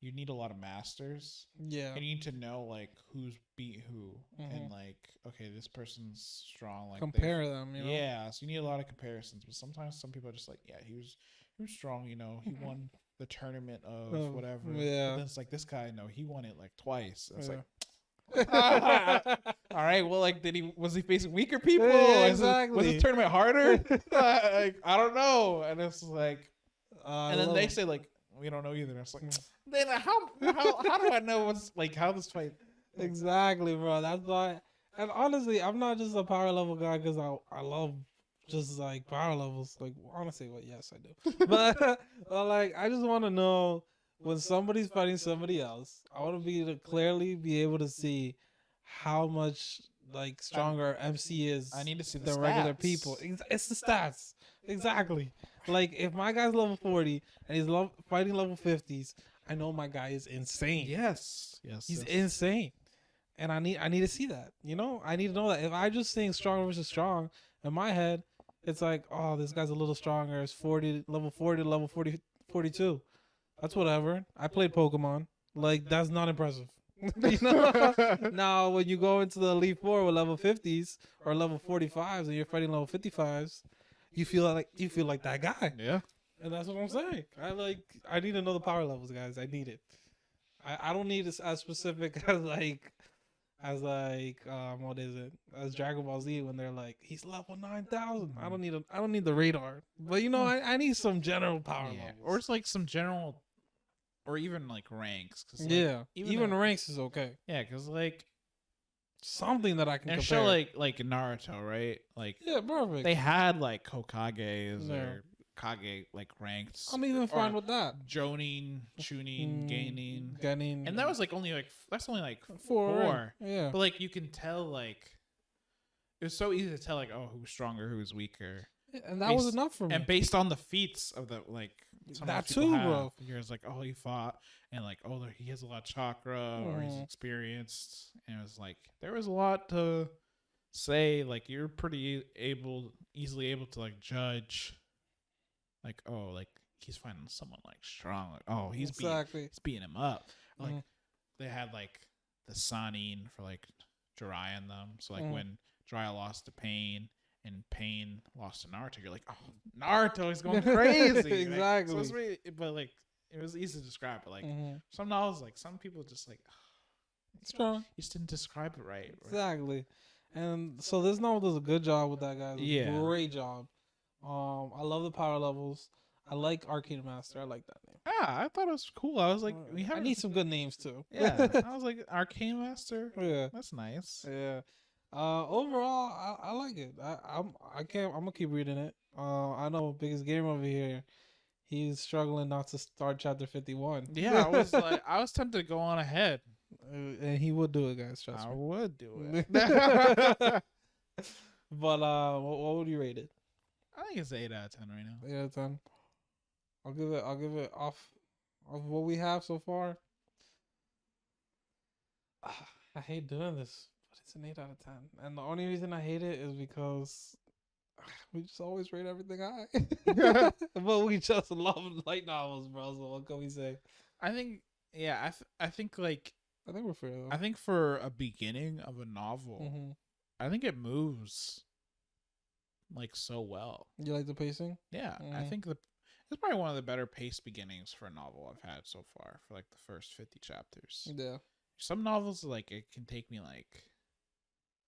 you need a lot of masters. Yeah. And you need to know like who's beat who and like, okay, this person's strong. Like compare them, Yeah, so you need a lot of comparisons. But sometimes some people are just like, yeah, he was strong, he won the tournament of whatever. Yeah. But then it's like this guy, no, he won it like twice. It's like all right, well, like, was he facing weaker people? Yeah, exactly. Was the tournament harder? Like, I don't know. And it's like, and then they say like, we don't know either. And it's like, then how do I know what's like how this fight? Exactly, bro. That's why. And honestly, I'm not just a power level guy because I love just like power levels. Like honestly, yes, I do. But like, I just want to know when somebody's fighting somebody else. I want to clearly be able to see how much like stronger MC is. I need to see than regular people. It's the stats. Exactly. Like if my guy's level 40 and he's fighting level 50s, I know my guy is insane. Yes. He's insane. And I need to see that. I need to know that. If I just think strong versus strong, in my head, it's like, oh, this guy's a little stronger. It's level 40 to level 42. That's whatever. I played Pokemon. Like that's not impressive. Now when you go into the Elite Four with level 50s or level 45s and you're fighting level 55s, you feel like that guy. Yeah. And that's what I'm saying. I need to know the power levels, guys. I need it. I don't need it as specific as like as like what is it? As Dragon Ball Z when they're like he's level 9,000. I don't need the radar, but I need some general power Yeah, or levels. it's like some general, or even like ranks, because like Yeah, even ranks is okay. yeah, because like Something that I can and a compare. show like Naruto, right? Like Yeah, perfect. they had like Hokages Yeah. or Kage like ranked, I'm even fine or with that. Jonin, Chunin, Gainin, Getting and that was like only like that's only like four. four. Yeah, But like you can tell like it was so easy to tell like oh who's stronger, who's weaker, and that was enough for me. and based on the feats of the like some That of those people too, have, bro. you're just like oh he fought and like oh he has a lot of chakra or he's Mhm. experienced, and it was like there was a lot to say. Like you're pretty easily able to like judge like oh like he's finding someone like strong, like oh he's Exactly. beating him up. Like Mhm. they had like the Sanin for like Jiraiya and them. So like Mhm. when Jiraiya lost to Pain and Pain lost to Naruto, you're like, oh Naruto is going crazy. Exactly. Like, so it's really, but like it was easy to describe. But like Mhm. some novels, like some people just like Strong. you just didn't describe it right. Exactly. And so this novel does a good job with that, guys. Yeah. Great job. I love the power levels. I like Arcane Master. I like that name. Yeah, I thought it was cool. I was like, we I have need some good names too. Yeah, I was like Arcane Master. Yeah. That's nice. Yeah. Overall, I like it. I can't. I'm gonna keep reading it. I know biggest gamer over here. He's struggling not to start chapter 51. Yeah, I was tempted to go on ahead. And he would do it, guys. Trust I me. would do it. But what would you rate it? I think it's 8 out of 10 right now. 8 out of 10. I'll give it off of what we have so far. I hate doing this, but it's an 8 out of 10. And the only reason I hate it is because we just always rate everything high. But we just love light novels, bro. So what can we say? I think yeah, I think like I think we're fair though. I think for a beginning of a novel, Mm-hmm. I think it moves like so well. You like the pacing? Yeah, I Mhm. think it's probably one of the better paced beginnings for a novel I've had so far for like the first 50 chapters. Yeah. Some novels like it can take me like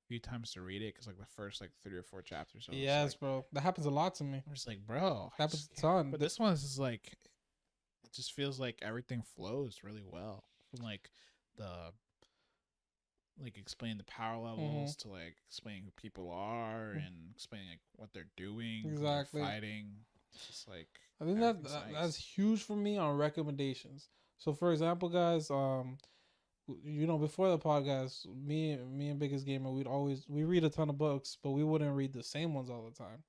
a few times to read it because like the first like 3 or 4 chapters. So Yes, like, bro. That happens a lot to me. I'm just like, bro, Happens a ton. But this one is just like, it just feels like everything flows really well. From like the like explaining the power levels to like explaining who people are and explaining like what they're doing, Exactly. what they're fighting. It's just like I think everything's that's huge for me on recommendations. So for example, guys, before the podcast, me and Biggest Gamer, we read a ton of books, but we wouldn't read the same ones all the time.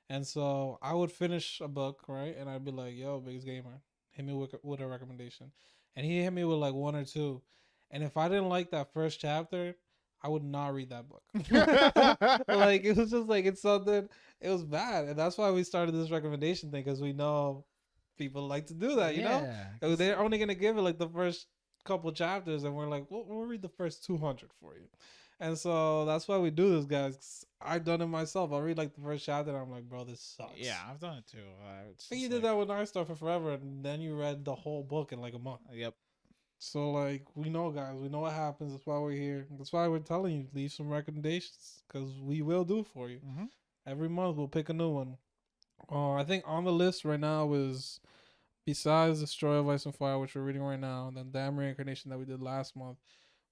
And so I would finish a book, right? And I'd be like, yo, Biggest Gamer, hit me with a recommendation. And he hit me with like one or two. And if I didn't like that first chapter, I would not read that book. Like it was just like it's something. It was bad, and that's why we started this recommendation thing because we know people like to do that. You know, they're only gonna give it like the first couple chapters, and we're like, we'll read the first 200 for you. And so that's why we do this, guys. I've done it myself. I'll read like the first chapter, and I'm like, bro, this sucks. Yeah, I've done it too. I think you did that with Nine Star for forever, and then you read the whole book in like a month. Yep. So like we know, guys, we know what happens. That's why we're here. That's why we're telling you leave some recommendations because we will do for you. Mm-hmm. Every month we'll pick a new one. I think on the list right now is besides Destroy of Ice and Fire, which we're reading right now, and then Damn Reincarnation that we did last month.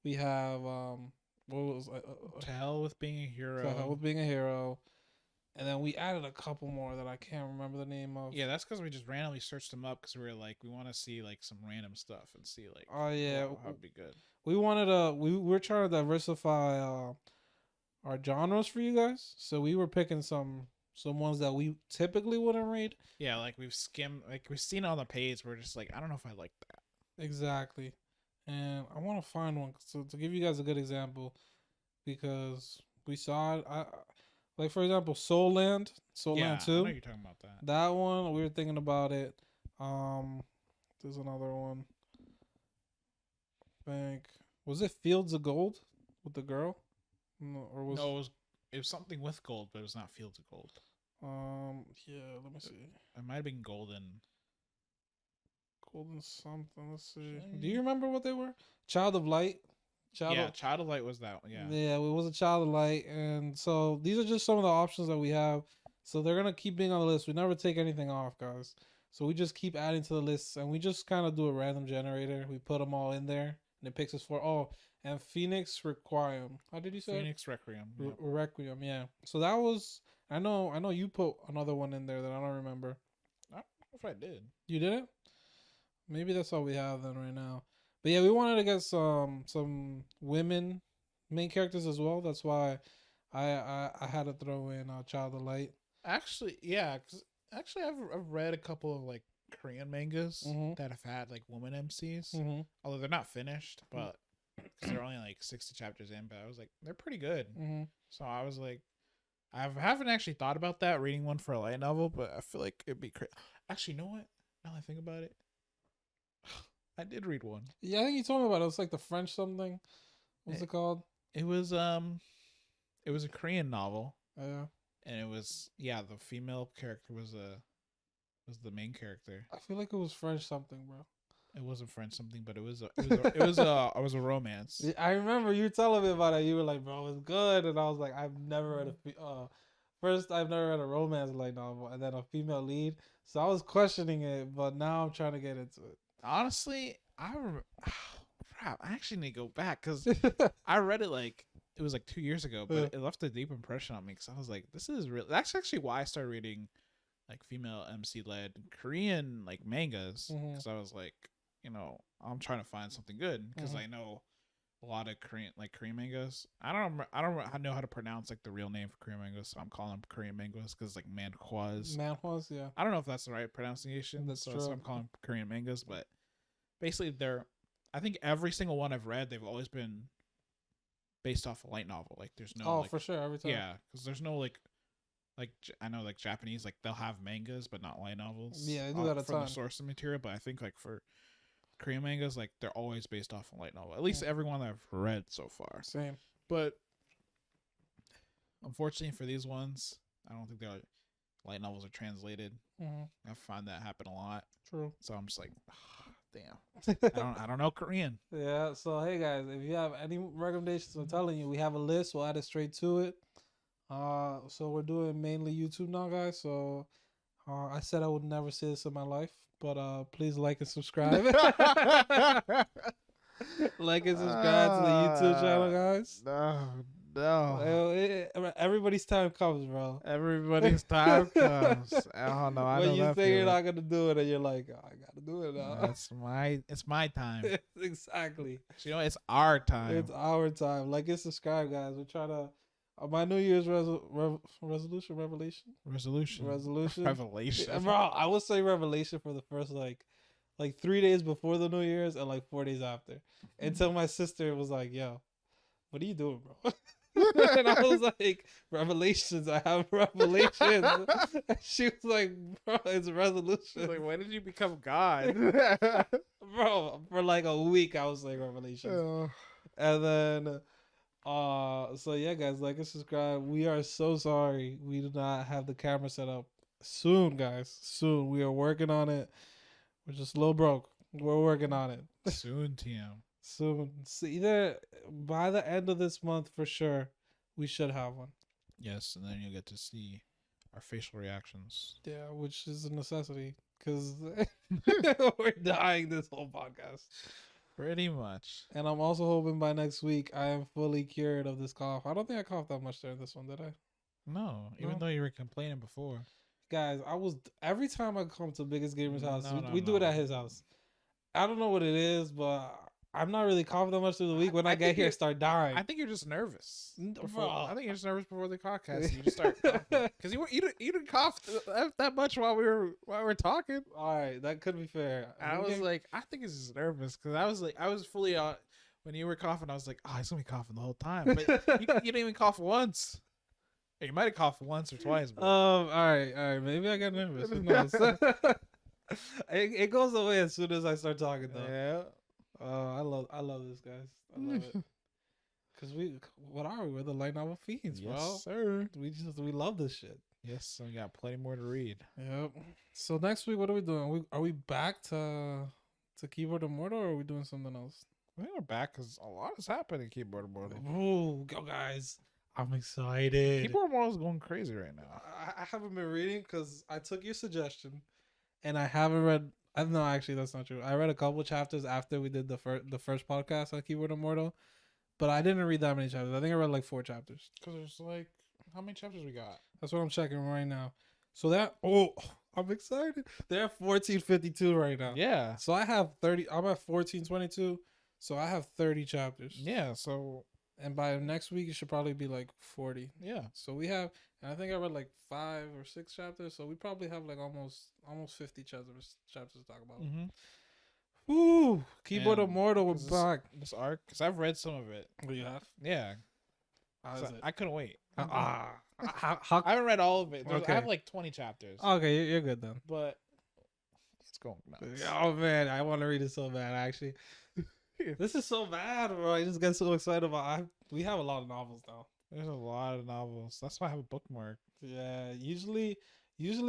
We have what was To Hell with Being a Hero. To Hell with Being a Hero, and then we added a couple more that I can't remember the name of. Yeah, that's because we just randomly searched them up because we were like, we want to see like some random stuff and see like, oh yeah, how it'd be good. We wanted we're trying to diversify our genres for you guys. So we were picking some ones that we typically wouldn't read. Yeah, like we've skimmed, like we've seen it on the page. We're just like, I don't know if I like that. Exactly. And I want to find one so to give you guys a good example because we saw it. Like for example, Soul Land 2. I know you're talking about that. That one we were thinking about it. There's another one. I think was it Fields of Gold with the girl? No, or was it was something with gold, but it was not Fields of Gold. Yeah, let me see. It might have been Golden Golden something. Let's see. Do you remember what they were? Child of Light. Child of Light was that one. Yeah. Yeah, it was a Child of Light, and so these are just some of the options that we have. So they're gonna keep being on the list. We never take anything off, guys. So we just keep adding to the list, and we just kind of do a random generator. We put them all in there, and it picks us for and Phoenix Requiem. How did you say? Phoenix Requiem. Yep. Requiem. Yeah. So that was. I know. You put another one in there that I don't remember. I don't know if I did. You did it. Maybe that's all we have then right now. But yeah, we wanted to get some women main characters as well. That's why I had to throw in Child of Light. Actually, yeah. Cause actually, I've read a couple of like Korean mangas that have had like woman MCs. Mm-hmm. Although they're not finished, but because they're only like 60 chapters in. But I was like, they're pretty good. Mm-hmm. So I was like, I haven't actually thought about that reading one for a light novel, but I feel like it'd be crazy. Actually, you know what? Now that I think about it, I did read one. Yeah, I think you told me about it. It's like the French something. What's it called? It was a Korean novel, Yeah. and it was the female character was the main character. I feel like it was French something, bro. It wasn't French something, but it was a romance. I remember you telling me about it. You were like, "Bro, it's good," and I was like, "I've never read I've never read a romance light novel, and then a female lead." So I was questioning it, but now I'm trying to get into it. Honestly, crap, I actually need to go back because I read it like it was like 2 years ago, but it left a deep impression on me because I was like, this is real. That's actually why I started reading like female MC led Korean like mangas because I was like, I'm trying to find something good because I know a lot of Korean mangas. I don't know how to pronounce like the real name for Korean mangas, so I'm calling them Korean mangas because like manhwas. Manhwas, yeah. I don't know if that's the right pronunciation. That's so true. I'm calling them Korean mangas, but basically I think every single one I've read, they've always been based off a light novel. Like there's no for sure every time. Yeah, because there's no like I know like Japanese like they'll have mangas but not light novels. Yeah, they do that a from ton. the source material, but I think like for Korean mangas, like they're always based off a light novel. At least every one that I've read so far. Same. But unfortunately for these ones, I don't think they're light novels are translated. I find that happen a lot. True. So I'm just like, damn. I don't know Korean. Yeah. So hey guys, if you have any recommendations, I'm telling you, we have a list. We'll add it straight to it. So we're doing mainly YouTube now, guys. So I said I would never say this in my life, but please like and subscribe. Like and subscribe to the YouTube channel, guys. No. Everybody's time comes, bro. Everybody's time comes. I don't know. When you think you're not gonna do it, and you're like, oh, I gotta do it now. It's my time. Exactly. It's our time. It's our time. Like and subscribe, guys. We're trying to. My New Year's resolution, bro. I would say revelation for the first like 3 days before the New Year's and like 4 days after, until my sister was like, "Yo, what are you doing, bro?" And I was like, "Revelations. I have revelations." And she was like, "Bro, it's a resolution." Like, when did you become God, bro? For like a week, I was like revelations, and then. So yeah, guys, like and subscribe. We are so sorry we do not have the camera set up. Soon, guys. Soon. We are working on it. We're just a little broke. We're working on it. Soon, TM. Soon. So either by the end of this month for sure, we should have one. Yes, and then you'll get to see our facial reactions. Yeah, which is a necessity because we're dying this whole podcast. Pretty much. And I'm also hoping by next week I am fully cured of this cough. I don't think I coughed that much during this one, did I? No, even though you were complaining before. Guys, every time I come to Biggest Gamer's house, we do it at his house. I don't know what it is, but I'm not really coughing that much through the week. When I get here, I start dying. I think you're just nervous. I think you're just nervous before the podcast. You just start coughing because you didn't cough that much while we were talking. All right, that could be fair. I was like, I think it's just nervous because I was fully when you were coughing. I was like, oh, he's gonna be coughing the whole time, but you didn't even cough once. You might have coughed once or twice. But... all right. Maybe I got nervous. Who knows? It goes away as soon as I start talking, though. Yeah. I love this, guys. I love it. Cause what are we? We're the light novel fiends, bro. Yes, sir. We love this shit. Yes, so we got plenty more to read. Yep. So next week, what are we doing? Are we back to Keyboard Immortal, or are we doing something else? I think we're back because a lot has happened in Keyboard Immortal. Oh, go guys! I'm excited. Keyboard Immortal is going crazy right now. I haven't been reading because I took your suggestion, and I haven't read. I don't know. Actually, that's not true. I read a couple chapters after we did the first podcast on Keyboard Immortal, but I didn't read that many chapters. I think I read like 4 chapters. Because there's like, how many chapters we got? That's what I'm checking right now. So I'm excited. They're at 1452 right now. Yeah. So I have 30. I'm at 1422. So I have 30 chapters. Yeah. So. And by next week, it should probably be like 40. Yeah. So we have, and I think I read like 5 or 6 chapters. So we probably have like almost 50 chapters to talk about. Mm-hmm. Ooh, Keyboard And Immortal, we're back. This arc, because I've read some of it. Oh, you have? Yeah. How is it? I couldn't wait. How, I haven't read all of it. Okay. I have like 20 chapters. Okay, you're good then. But it's going nuts. Oh man, I want to read it so bad. Actually, this is so bad, bro. I just get so excited about. We have a lot of novels now. There's a lot of novels. That's why I have a bookmark. Yeah, usually,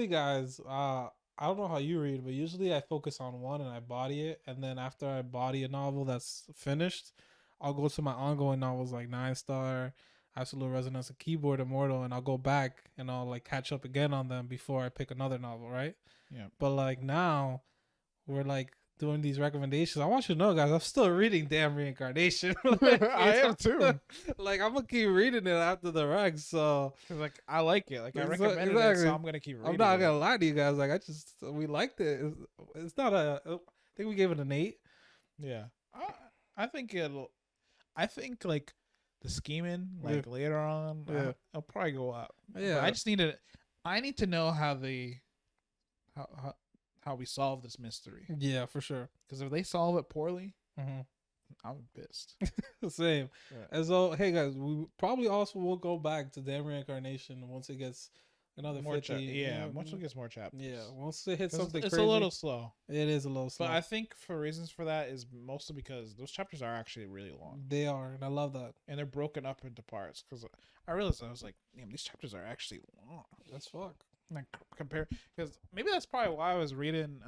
guys. I don't know how you read, but usually I focus on one and I body it, and then after I body a novel that's finished, I'll go to my ongoing novels like 9 Star, Absolute Resonance, and Keyboard Immortal, and I'll go back and I'll like catch up again on them before I pick another novel, right? Yeah. But like now, we're like doing these recommendations. I want you to know, guys, I'm still reading Damn Reincarnation. Like, I am too. Like I'm gonna keep reading it after the recs. So Like I like it. Like I recommended it, exactly. so I'm gonna keep reading. I'm not gonna lie to you guys. Like we liked it. It's not a. I think we gave it an 8. Yeah. I think it'll. I think like the scheming like later on. Yeah. I'll probably go up. Yeah. But I just need to. I need to know how how we solve this mystery. Yeah, for sure. Because if they solve it poorly, Mm-hmm. I'm pissed. Same. Yeah. And so, hey guys, we probably also will go back to Damn Reincarnation once it gets another More 50. yeah, once it gets more chapters. Yeah, once it hits something it's crazy. a little slow. It is a little slow. But I think for reasons for that is mostly because those chapters are actually really long. They are, and I love that. And they're broken up into parts. Because I realized, I was like, damn, these chapters are actually long. That's fuck. Like, compare, because maybe that's probably why I was reading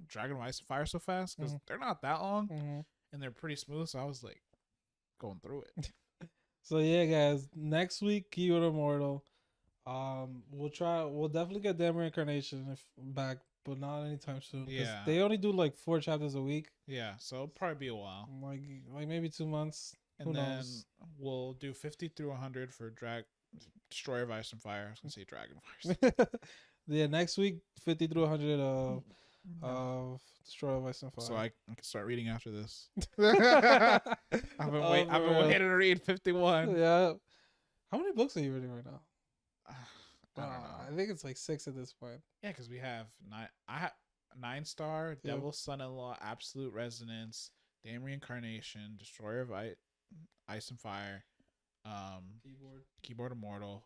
Dragon of Ice and Fire so fast. Because they're not that long. Mm-hmm. And they're pretty smooth. So I was like, going through it. So yeah, guys, next week, Keyboard Immortal. We'll definitely get Damn Reincarnation back, but not anytime soon. Yeah. They only do like 4 chapters a week. Yeah, so it'll probably be a while. Like maybe 2 months. And Who then knows? we'll do 50 through 100 for Destroyer of Ice and Fire. I was gonna say Dragon Fire. Yeah, next week 50 through 100 of Destroy of Ice and Fire. So I can start reading after this. I've been waiting to read 51. Yeah. How many books are you reading right now? I don't know. I think it's like 6 at this point. Yeah, because we have 9. I have 9 Star, Yeah. Devil's Son-in-Law, Absolute Resonance, Damn Reincarnation, Destroyer of Ice and Fire, Keyboard Immortal.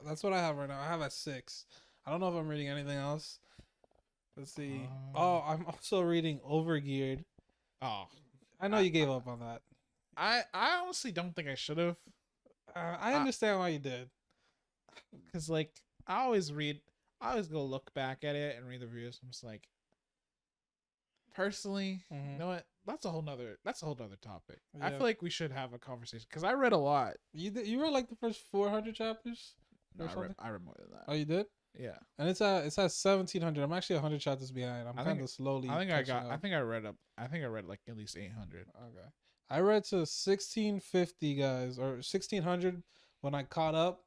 That's what I have right now. I have at 6. I don't know if I'm reading anything else. Let's see. I'm also reading Overgeared. Oh, I know you gave up on that. I honestly don't think I should have. I understand why you did. Because like I always go look back at it and read the reviews. I'm just like, personally, you know what? That's a whole nother topic. I Yeah. feel like we should have a conversation because I read a lot. You read like the first 400 chapters? No, or something? I read more than that. Oh, you did? Yeah. And it's at 1700. I'm actually 100 chapters behind. I'm kind of slowly. I catching up. I think I read like at least 800. Okay. I read to 1650, guys, or 1600 when I caught up.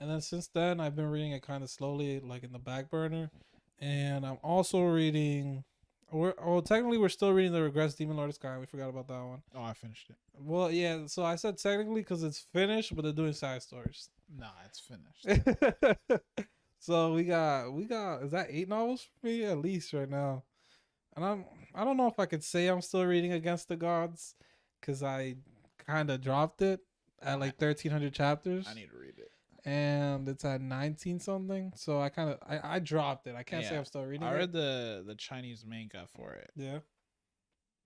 And then since then, I've been reading it kind of slowly, like in the back burner. And I'm also reading. Technically, we're still reading The Regrets Demon Lord of Sky. We forgot about that one. Oh, I finished it. Well, yeah. So I said technically because it's finished, but they're doing side stories. Nah, it's finished. So we got. Is that 8 novels for me at least right now? And I don't know if I could say I'm still reading Against the Gods, because I kind of dropped it at like 1300 chapters. I need to read it. And it's at 19 something. So I dropped it. I can't say I'm still reading it. I read the Chinese manga for it. Yeah.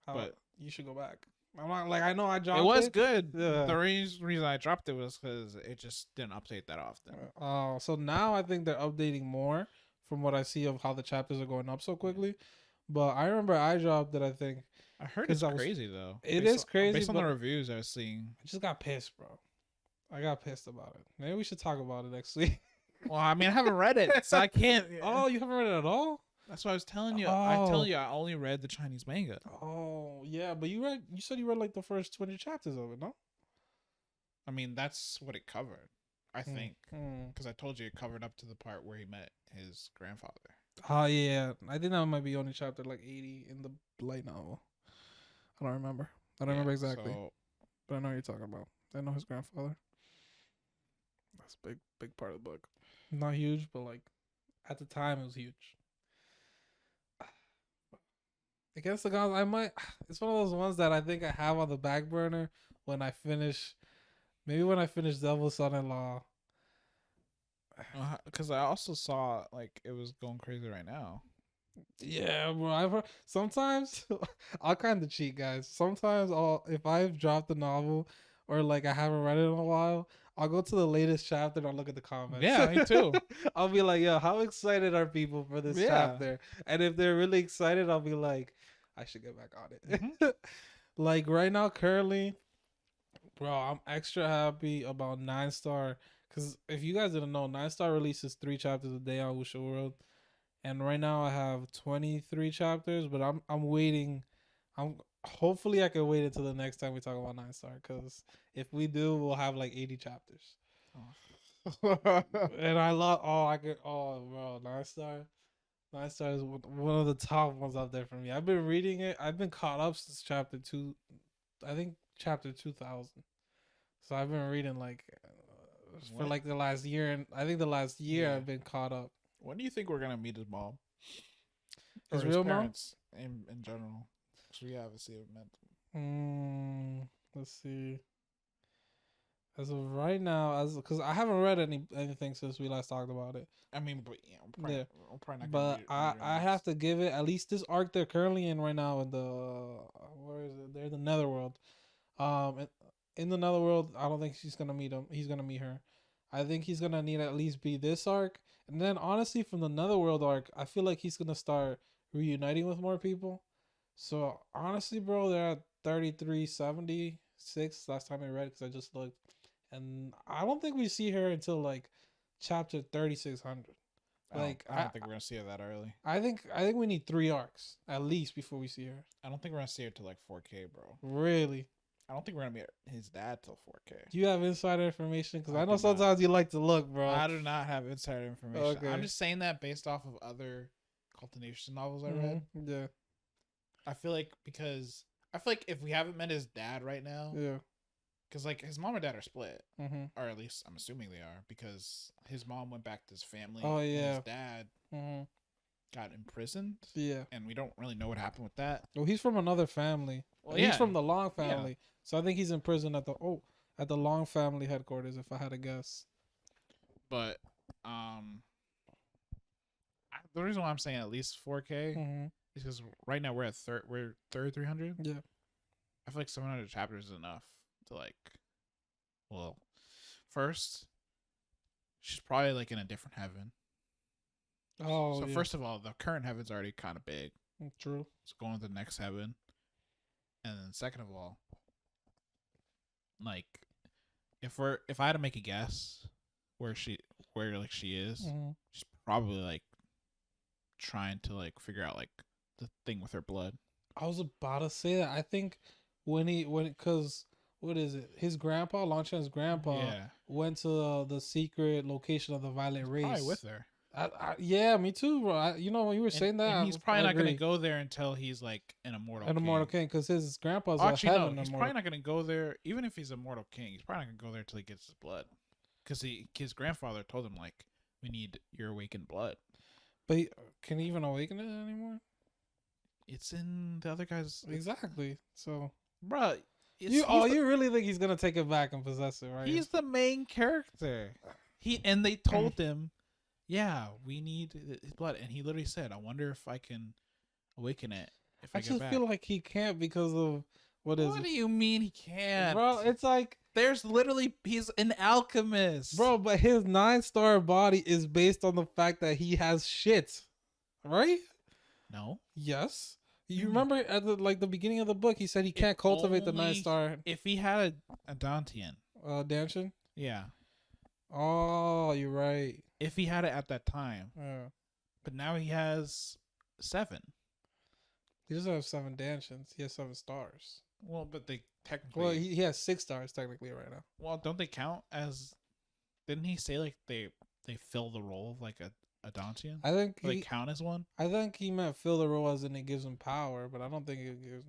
But you should go back. I'm not like, I know I dropped it. It was good. Yeah. The reason I dropped it was because it just didn't update that often. So now I think they're updating more from what I see of how the chapters are going up so quickly. But I remember I dropped it. I think I heard because it's crazy though. It is crazy, based on the but reviews I was seeing. I just got pissed, bro. I got pissed about it. Maybe we should talk about it next week. Well, I mean, I haven't read it, so I can't. Oh, you haven't read it at all? That's what I was telling you. Oh. I tell you, I only read the Chinese manga. Oh, yeah, but you said you read like the first 20 chapters of it, no? I mean, that's what it covered, I think, Mm. because I told you it covered up to the part where he met his grandfather. Oh, yeah. I think that might be only chapter like 80 in the light novel. I don't remember. I don't remember exactly, So, but I know what you're talking about. I know his grandfather. That's a big part of the book. Not huge, but like at the time it was huge. Against the Gods, I might. It's one of those ones that I think I have on the back burner when I finish. Maybe when I finish Devil's Son-in-Law. because I also saw like it was going crazy right now. Yeah, bro. Sometimes I'll kind of cheat, guys. Sometimes if I've dropped a novel or like I haven't read it in a while, I'll go to the latest chapter and I'll look at the comments. Yeah, me too. I'll be like, yo, how excited are people for this Yeah. chapter? And if they're really excited, I'll be like, I should get back on it. Like right now, currently, bro, I'm extra happy about 9 Star. Because if you guys didn't know, 9 Star releases 3 chapters a day on Wuxia World. And right now I have 23 chapters, but I'm waiting. Hopefully I can wait until the next time we talk about 9 Star, because if we do, we'll have like 80 chapters. And I love bro, 9 Star is one of the top ones out there for me. I've been reading it. I've been caught up since chapter 2. I think chapter 2000. So I've been reading like for like the last year, and I think the last year I've been caught up. When do you think we're gonna meet his mom? His Or real mom? parents in general? So we obviously have met them. Let's see. As of right now, because I haven't read anything since we last talked about it. I mean, but yeah, I'm probably not. But I have to give it at least this arc they're currently in right now in the where is it? They're in the Netherworld. In the Netherworld, I don't think she's gonna meet him. He's gonna meet her. I think he's gonna need at least be this arc, and then honestly, from the Netherworld arc, I feel like he's gonna start reuniting with more people. So honestly, bro, they're at 3376 last time I read, because I just looked, and I don't think we see her until like chapter 3600. Like I don't think we're gonna see her that early. I think we need 3 arcs at least before we see her. I don't think we're gonna see her till like 4K, bro. Really? I don't think we're gonna meet his dad till 4K. Do you have insider information? Because I know do not. sometimes you like to look, bro. I do not have insider information. Okay. I'm just saying that based off of other cultivation novels I read. Yeah. I feel like if we haven't met his dad right now, Yeah. because like his mom and dad are split, Mm-hmm. or at least I'm assuming they are, because his mom went back to his family. Oh, and yeah. his dad got imprisoned. Yeah. And we don't really know what happened with that. Well, he's from another family. Well, He's yeah. from the Long family. So I think he's in prison at the Long family headquarters, if I had to guess. But the reason why I'm saying at least 4K is because right now we're at 300. Yeah. I feel like 700 chapters is enough to like. Well, first, she's probably like in a different heaven. Oh. So yeah. first of all, the current heaven's already kind of big. True. So going to the next heaven, and then second of all, like if I had to make a guess where she is, she's probably like trying to like figure out like the thing with her blood. I was about to say that. I think because what is it? His grandpa, Longshan's grandpa, went to the secret location of the Violet Race. Probably with her. Yeah, me too, bro. When you were saying that, and he's probably not going to go there until he's like an immortal king, because his grandpa's actually no, he's probably not going to go there. Even if he's a mortal king, he's probably not going to go there until he gets his blood, because his grandfather told him like, we need your awakened blood. But can he even awaken it anymore? It's in the other guy's. Exactly. So, bro, you really think he's gonna take it back and possess it, right? He's the main character. They told him, yeah, we need his blood, and he literally said, I wonder if I can awaken it if I get back. I just feel like he can't because of what do you mean he can't, bro? It's like he's an alchemist, bro. But his 9-star body is based on the fact that he has shit, right? No. Yes. You Hmm. remember at the beginning of the book, he said he If can't cultivate the Night only Star if he had a Dantian. Dancing. Yeah. Oh, you're right. If he had it at that time. Yeah. But now he has 7. He doesn't have 7 Dancians. He has 7 stars. Well, but they technically. Well, he has 6 stars technically right now. Well, don't they count as? Didn't he say like they fill the role of like a Dantian? I think Or they count as one? I think he meant fill the role as in it gives him power, but I don't think it gives.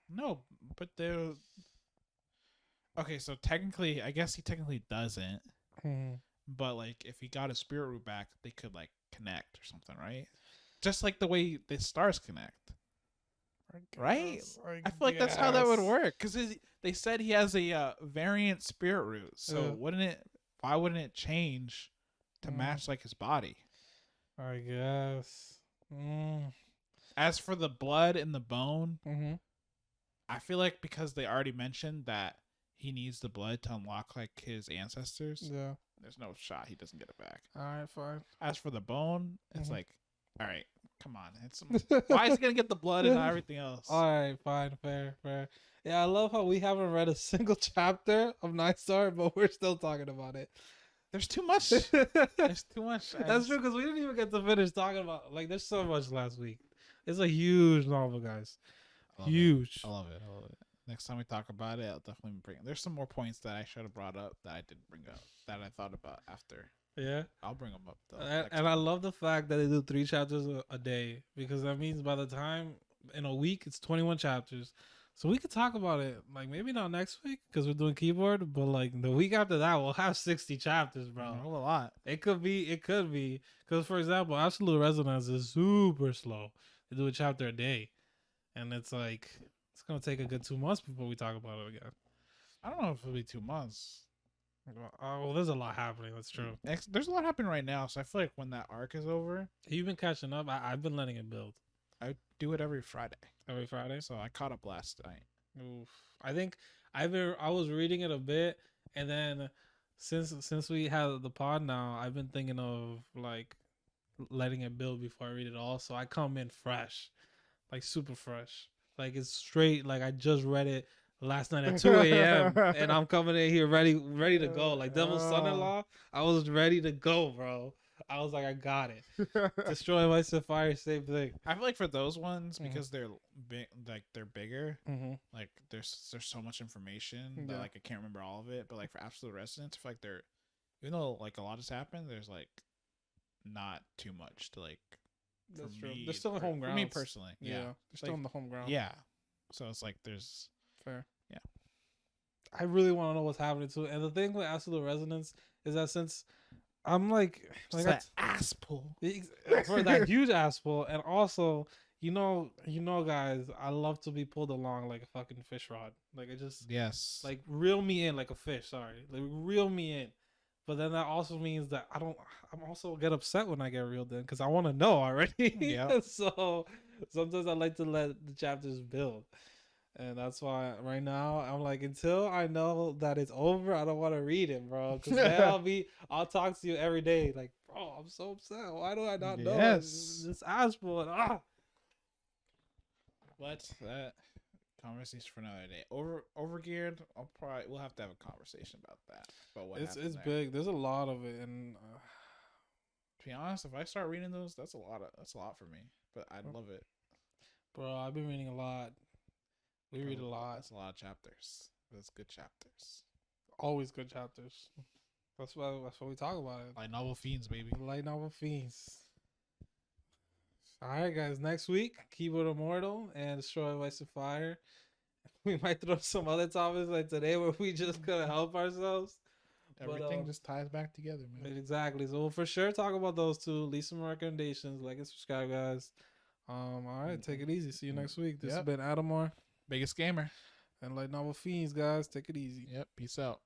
No, but they're. Okay, so technically, I guess he technically doesn't. But like, if he got his spirit root back, they could like connect or something, right? Just like the way the stars connect, right? I feel like that's how that would work. Because they said he has a variant spirit root, so Yeah. wouldn't it? Why wouldn't it change to match like his body? I guess. As for the blood and the bone, Mm-hmm. I feel like because they already mentioned that he needs the blood to unlock like his ancestors. Yeah. There's no shot he doesn't get it back. All right, fine. As for the bone, it's Mhm. like, all right, come on. Why is he gonna get the blood and not everything else? All right, fine, fair. Yeah, I love how we haven't read a single chapter of Night Star, but we're still talking about it. There's too much. There's too much. That's true because we didn't even get to finish talking about there's so much last week. It's a huge novel, guys. Huge. I love it. Next time we talk about it, I'll definitely bring. There's some more points that I should have brought up that I didn't bring up that I thought about after. Yeah. I'll bring them up though. And I love the fact that they do 3 chapters a day because that means by the time in a week it's 21 chapters. So we could talk about it like maybe not next week because we're doing keyboard, but like the week after that we'll have 60 chapters, bro. A lot. It could be because for example, Absolute Resonance is super slow. They do a chapter a day, and it's like it's gonna take a good 2 months before we talk about it again. I don't know if it'll be 2 months. Well, there's a lot happening. That's true. There's a lot happening right now, so I feel like when that arc is over, You've been catching up. I've been letting it build I do it every Friday. every Friday. So I caught up last night. Oof. I think I was reading it a bit, and then since we have the pod now, I've been thinking of like letting it build before I read it all. So I come in fresh, like super fresh. Like it's straight. Like I just read it last night at 2 a.m. and I'm coming in here ready to go. Like Devil's Son-in-Law, I was ready to go, bro. I was like, I got it. Destroy my Sapphire, same thing. I feel like for those ones, Mhm. because they're big, like they're bigger, Mm-hmm. like there's so much information that Yeah. like I can't remember all of it. But like for Absolute Resonance, I feel like they're, even though like a lot has happened, there's like not too much to like. That's for true. me, They're still in for home ground. me personally. Yeah, Yeah, they're still Like, in the home ground. yeah. So it's like there's Fair. Yeah. I really want to know what's happening too. And the thing with Absolute Resonance is that since I'm like that ass pull. for that huge ass pull, and also you know, guys, I love to be pulled along like a fucking fish rod. Like it just Yes. like reel me in like a fish. Sorry, like reel me in. But then that also means that I'm also get upset when I get reeled in because I want to know already. Yeah. So sometimes I like to let the chapters build. And that's why right now I'm like, until I know that it's over, I don't want to read it, bro. Because then I'll talk to you every day. Like, bro, I'm so upset. Why do I not know this asshole? And But that conversation for another day. Overgeared. We'll have to have a conversation about that. But what it's happened there. big. There's a lot of it, and To be honest, if I start reading those, that's a lot for me. But I love it. bro, I've been reading a lot. We read a lot. That's a lot of chapters. That's good chapters. Always good chapters. That's why we talk about it. Like novel fiends, baby. Light novel fiends. All right, guys. Next week, Keyboard Immortal and Destroy Vice of Fire. We might throw some other topics like today where we just couldn't help ourselves. Everything just ties back together, man. Exactly. So we'll for sure talk about those two. Leave some recommendations. Like and subscribe, guys. All right. Take it easy. See you next week. This has been Adamar. Biggest gamer. And Light Novel Fiends, guys. Take it easy. Yep. Peace out.